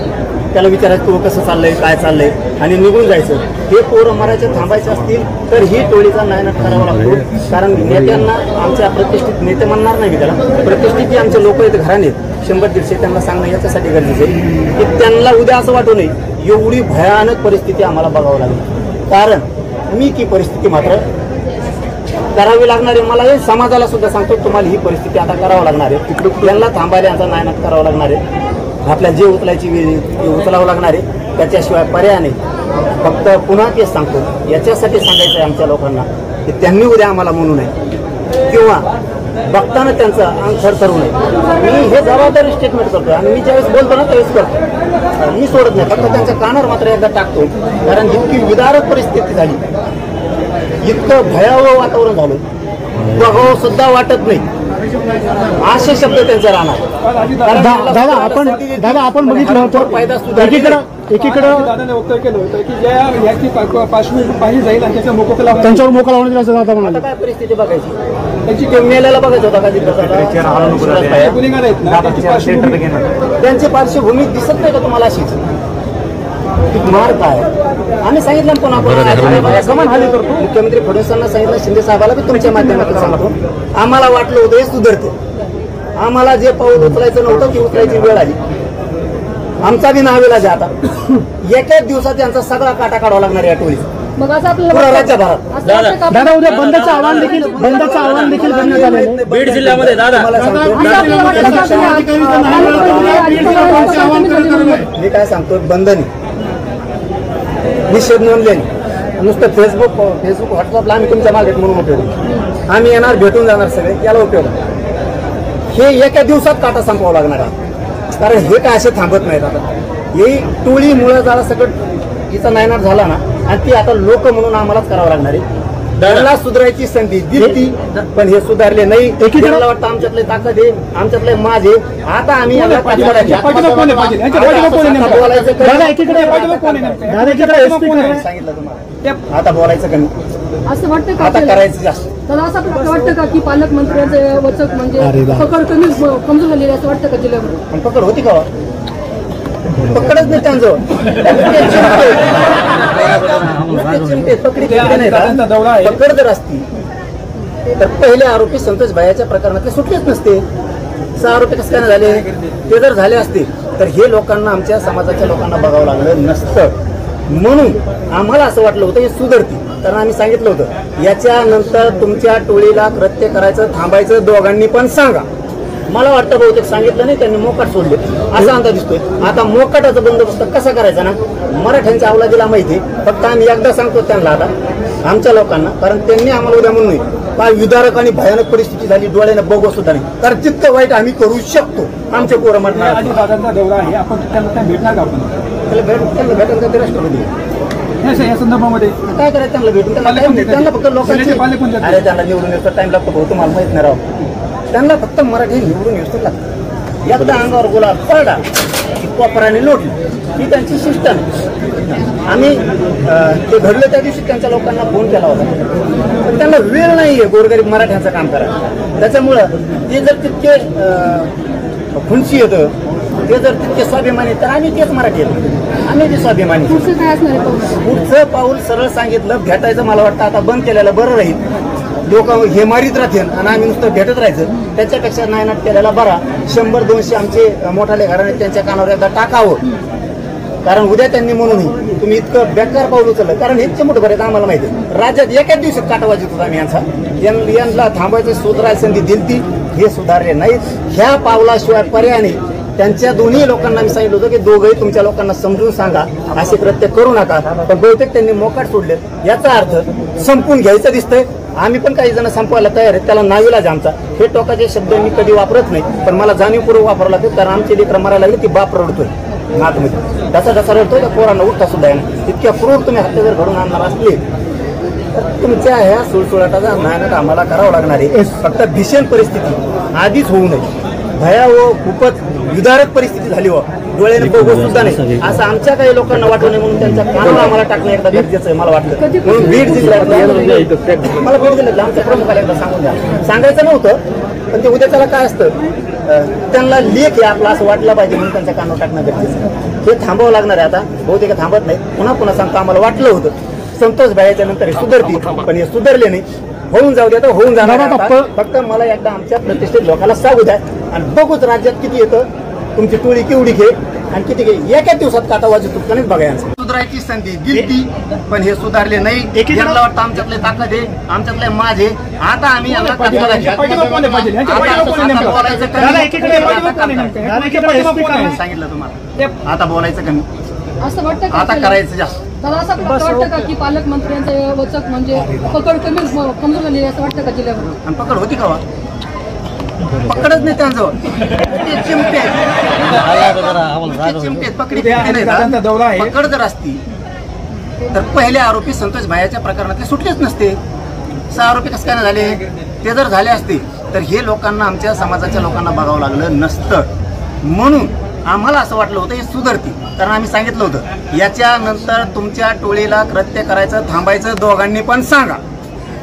त्याला विचारायचं तू कसं चाललंय काय चाललंय आणि निघून जायचं. हे पोरं मरायचे थांबायचे असतील तर ही टोळीचा नायनाट करावा लागतो. कारण नेत्यांना आमच्या प्रतिष्ठित नेते म्हणणार नाही मी त्याला, प्रतिष्ठित जे आमचे लोक आहेत घराणे 100-150 त्यांना सांगणं याच्यासाठी गरजेचं आहे की त्यांना उद्या असं वाटू नये एवढी भयानक परिस्थिती आम्हाला बघावं लागेल. कारण मी ती परिस्थिती मात्र करावी लागणार आहे. मला हे समाजाला सुद्धा सांगतो तुम्हाला ही परिस्थिती आता करावं लागणार आहे. त्यांना थांबायला यांचा नायनाट करावा लागणार आहे. आपल्या जे उचलायची वेळ ते उचलावं लागणार आहे. त्याच्याशिवाय पर्याय नाही. फक्त पुन्हा तेच सांगतो, याच्यासाठी सांगायचं आहे आमच्या लोकांना की त्यांनी उद्या आम्हाला म्हणू नये किंवा बघताना त्यांचं अंग थरथरू नये. मी हे जबाबदारी स्टेटमेंट करतो आणि मी ज्यावेळेस बोलतो ना त्यावेळेस करतो. मी सोडत नाही, फक्त त्यांच्या कानावर मात्र एकदा टाकतो. कारण इतकी विदारक परिस्थिती झाली, इतकं भयावह वातावरण झालं, बघावं सुद्धा वाटत नाही असे शब्द त्यांचे राहणार. दादा आपण बघितलं होतं एकीकडं दादाने वक्तव्य केलं होतं की ज्या याची पार्श्वभूमी पाहिली जाईल आणि त्याचा मोकोका त्यांच्यावर मोका लावण्यात असं दादा म्हणाले. काय परिस्थिती बघायची, त्यांची मेल्याला बघायचं होता का गुन्हेगार आहेत ना, त्यांची पार्श्वभूमी दिसत नाही का तुम्हाला अशीच मार काय. आम्ही सांगितलं पुन्हा मुख्यमंत्री फडणवीसांना सांगितलं, शिंदे साहेबाला बी तुमच्या माध्यमातून सांगतो, आम्हाला वाटलं होतं हे सुधारते. आम्हाला जे पाऊल उचलायचं नव्हतं ती उचलायची वेळ आली. आमचा बी नावेला जे आता एकाच दिवसात त्यांचा सगळा काटा काढावा लागणार या टोळीचा. मग असं आपल्याला राज्यभरात दादा उद्या बंदचं आव्हान देखील करण्यात आलेलं आहे बीड जिल्ह्यामध्ये. दादा मी काय सांगतो, बंधनी निषेध नोंदल्याने नुसतं फेसबुक व्हॉट्सअपला आम्ही तुमच्या मागे म्हणून उपयोग, आम्ही येणार भेटून जाणार सगळे, याला उपयोग. हे एका दिवसात काटा संपवावं लागणार आहे. कारण हे काय असे थांबत नाहीत. आता ही टोळी मुळे जरा सगळं हिचा नायनाट झाला ना, आणि ती आता लोक म्हणून आम्हालाच करावं लागणार आहे. त्यांना सुधारायची संधी दिली पण हे सुधारले नाही. त्यांना वाटतं आमच्यातले ताकद आहे, आमच्यातले माझे. आता आम्ही याला सांगितलं तुम्हाला, आता बोलायचं कमी, असं वाटतं का आता करायचं जास्त. तर असं वाटतं का की पालकमंत्र्यांचे वचक म्हणजे पकड कमी कमजोर झालेली असं वाटतं का जिल्ह्यामध्ये? पण पकड होती का? पकडच नाही त्यांचं. पकड जर असती तर पहिले आरोपी संतोष भाईच्या प्रकरणातले सुटलेच नसते. 6 आरोपी कसं काय झाले? ते जर झाले असते तर हे लोकांना, आमच्या समाजाच्या लोकांना बघावं लागलं नसतं. म्हणून आम्हाला असं वाटलं होतं हे सुधारती. कारण आम्ही सांगितलं होतं याच्यानंतर तुमच्या टोळीला कृत्य करायचं थांबायचं दोघांनी पण सांगा. मला वाटतं बहुतेक सांगितलं नाही, त्यांनी मोकाट सोडले असा अंदाज दिसतोय. आता मोकाटाचा बंदोबस्त कसा करायचा ना, मराठ्यांच्या अवलादीला माहिती. फक्त आम्ही एकदा सांगतो त्यांना, आता आमच्या लोकांना, कारण त्यांनी आम्हाला उद्या म्हणून नाही काय विदारक आणि भयानक परिस्थिती झाली डोळ्याने बघू सुद्धा नाही. कारण तितकं वाईट आम्ही करू शकतो. आमचे पोरं म्हणणार दादांचा दौरा आहे, आपण त्यांना भेटणार का? आपण त्यांना भेटायला का ते राष्ट्रपती या संदर्भामध्ये काय करायचं? त्यांना भेटून त्यांना फक्त लोकांचे अरे त्यांना निवडून येतो टाइम लागतो भाऊ, तुम्हाला माहित नाही राव. त्यांना फक्त मराठी निवडून येतो लागतं. एकदा अंगावर गुलाल पडला की कोपराने लोटली ही त्यांची सिस्टम. आम्ही ते घडलं त्या दिवशी त्यांच्या लोकांना फोन केला होता, पण त्यांना वेळ नाहीये गोरगरीब मराठ्यांचं काम करायला. त्याच्यामुळं ते जर तितके खुनशी येतं, ते जर तितके स्वाभिमानी, तर आम्ही तेच मराठी येतो, आम्ही ते स्वाभिमानी. पुढचं काय असणार आहे पाऊल? पुढचं पाऊल सरळ सांगितलं भेटायचं. मला वाटतं आता बंद केलेलं बरं राहील. लोक हे मारीत राहतील आणि आम्ही नुसतं भेटत राहायचं, त्याच्यापेक्षा नायनाट केलेला बरा. 100-200 आमचे मोठाले घराणे त्यांच्या कानावर एकदा टाकावं. कारण उद्या त्यांनी म्हणून तुम्ही इतकं बेकार पाऊल उचललं. कारण इतके मोठं बरं आम्हाला माहिती आहे राज्यात एकाच दिवसात काटा वाजत होता आम्ही यांना थांबायचं सुधारायची संधी दिली, हे सुधारले नाहीत. ह्या पावलाशिवाय पर्याय नाही. त्यांच्या दोन्ही लोकांना मी सांगितलं होतं की दोघंही तुमच्या लोकांना समजून सांगा, असे कृत्य करू नका. पण बहुतेक त्यांनी मोकाट सोडले. याचा अर्थ संपून घ्यायचं दिसतंय. आम्ही पण काही जण संपवायला तयार आहेत, त्याला नाविलाज आमचा. हे टोकाचे शब्द मी कधी वापरत नाही, पण मला जाणीवपूर्वक वापरावं लागतं. कारण आमची लेकरं मरायला लागली, ती बाप रडतोय नातमध्ये, त्याचा रडतोय. त्या पोरांना उठता सुद्धा आहे. इतक्या क्रूर तुम्ही हत्या जर घडून आणणार असले तर तुमच्या ह्या सुळसुळाटाचा नायनाट आम्हाला करावं लागणार आहे. फक्त भीषण परिस्थिती आधीच होऊ नये. भयावह खूपच विदारक परिस्थिती झाली हो, डोळ्याने बघू सुद्धा नाही असं आमच्या काही लोकांना वाटू नये म्हणून त्यांच्या कानावर आम्हाला टाकणं एकदा गरजेचं आहे मला वाटलं. म्हणून बीड जिल्ह्यात मला बीड जिल्ह्यातलं आमच्या प्रमुखाला एकदा सांगून द्या. सांगायचं नव्हतं, पण ते उद्या त्याला काय असतं, त्यांना लेख आहे आपला असं वाटलं पाहिजे म्हणून त्यांच्या कानावर टाकणं गरजेचं आहे. हे थांबावं लागणार आहे. आता बहुतेक थांबत नाही. पुन्हा सांगतो, आम्हाला वाटलं होतं संतोष भाईच्या नंतर हे सुधारतील, पण हे सुधारले नाही. होऊन जाऊ द्या, तर होऊन जाणार. फक्त मला एकदा आमच्या प्रतिष्ठित लोकांना सांगू द्या आणि बघूच राज्यात किती येतं, तुमची टोळी केवढी घे आणि किती घे. एकाच दिवसात काटावाजी तुटकानेच बघायचं. सुधारायची संधी दिली पण हे सुधारले नाही. यांना वाटतं आमच्यातले ताकद आहे, आमच्यातले माझे. आता आम्ही यांना सांगितलं तुम्हाला, आता बोलायचं कमी, असं वाटतं आता करायचं जास्त. तर असं वाटतं का की पालकमंत्र्यांचे वचक म्हणजे पकड कमी कमजोर झालेली असं वाटतं का जिल्ह्यामध्ये? आणि पकड होती का? पकडच नाही त्यांजवळ. ते चिमटे पकड जर असती तर पहिले आरोपी संतोष भाईच्या प्रकरणातले सुटलेच नसते. 6 आरोपी कसं काय झाले? ते जर झाले असते तर हे लोकांना, आमच्या समाजाच्या लोकांना बघावं लागलं नसतं. म्हणून आम्हाला असं वाटलं होतं हे सुधारती. कारण आम्ही सांगितलं होतं याच्यानंतर तुमच्या टोळीला कृत्य करायचं थांबायचं दोघांनी पण सांगा.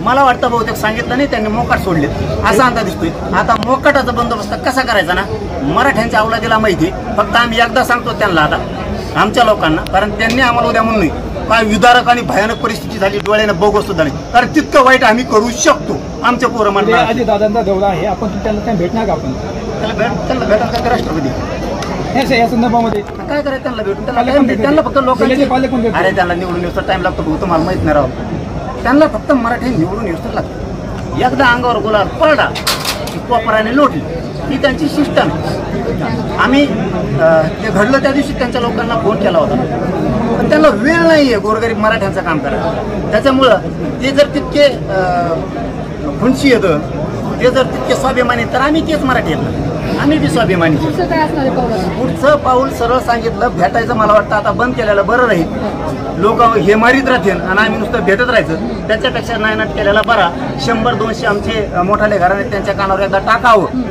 मला वाटतं बहुतेक सांगितलं नाही, त्यांनी मोकाट सोडले असा अंदाज दिसतोय. आता मोकाटाचा बंदोबस्त कसा करायचा ना, मराठ्यांच्या अवलादीला माहिती. फक्त आम्ही एकदा सांगतो त्यांना, आता आमच्या लोकांना, कारण त्यांनी आम्हाला उद्या म्हणून नाही काय विदारक आणि भयानक परिस्थिती झाली डोळ्याने बघू सुद्धा नाही. कारण तितकं वाईट आम्ही करू शकतो. आमच्या पोरं म्हणणार दादांचा दौरा आहे, आपण त्यांना भेटणार का? आपण त्यांना भेटायला का राष्ट्रपती या संदर्भामध्ये काय करायचं? त्यांना भेटून त्यांना फक्त लोकांचे अरे त्यांना निवडून येतो टाइम लागतो भाऊ, तुम्हाला माहित नाही राव. त्यांना फक्त मराठी निवडून येतो लागतं. एकदा अंगावर गुलाल पडला की कोपराने लोटली ही त्यांची सिस्टम. आम्ही ते घडलं त्या दिवशी त्यांच्या लोकांना फोन केला होता, पण त्यांना वेळ नाहीये गोरगरीब मराठ्यांचं काम करायला. त्याच्यामुळं ते जर तितके खुनशी येतं, ते जर तितके स्वाभिमानी, तर आम्ही तेच मराठी येतं, आम्ही बी स्वाभिमानी. पुढचं काय असणार आहे पाऊल? पुढचं पाऊल सरळ सांगितलं, भेटायचं मला वाटतं आता बंद केलेलं बरं राहील. लोक हे मारीत राहतील आणि आम्ही नुसतं भेटत राहायचं, त्याच्यापेक्षा नायनाट केलेला बरा. 100-200 आमचे मोठाले घराणे त्यांच्या कानावर एकदा टाकावं,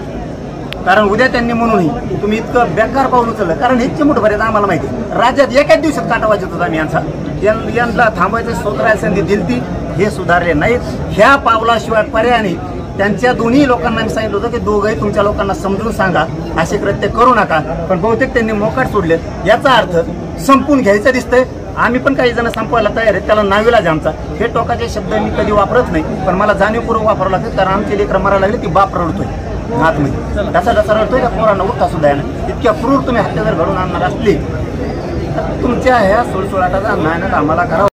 कारण उद्या त्यांनी म्हणूनही तुम्ही इतकं बेकार पाऊल उचललं. कारण हे चिमूटभर आहेत आम्हाला माहिती आहे. राज्यात एकाच दिवसात काटा वाजत होता आम्ही यांना थांबायचं स्वतःला संधी दिलती, हे सुधारले नाहीत. ह्या पावलाशिवाय पर्याय नाही. त्यांच्या दोन्ही लोकांना मी सांगितलं होतं की दोघंही तुमच्या लोकांना समजून सांगा, असे कृत्य करू नका. पण बहुतेक त्यांनी मोकाट सोडले. याचा अर्थ संपून घ्यायचं दिसतंय. आम्ही पण काही जण संपवायला तयार आहेत, त्याला नाविलाज आमचा. हे टोकाचे शब्द मी कधी वापरत नाही, पण मला जाणीवपूर्वक वापरावं लागतं. कारण आमचे लेकरं मरायला लागले, ती बाप रडतोय आतमध्ये, त्याचा जसा रडतोय त्या पोरांना उठता सुद्धा येणार. इतक्या क्रूर तुम्ही हत्या जर घडून आणणार असली तर तुमच्या ह्या सुळसुळाटाचा नायनाट आम्हाला करावं.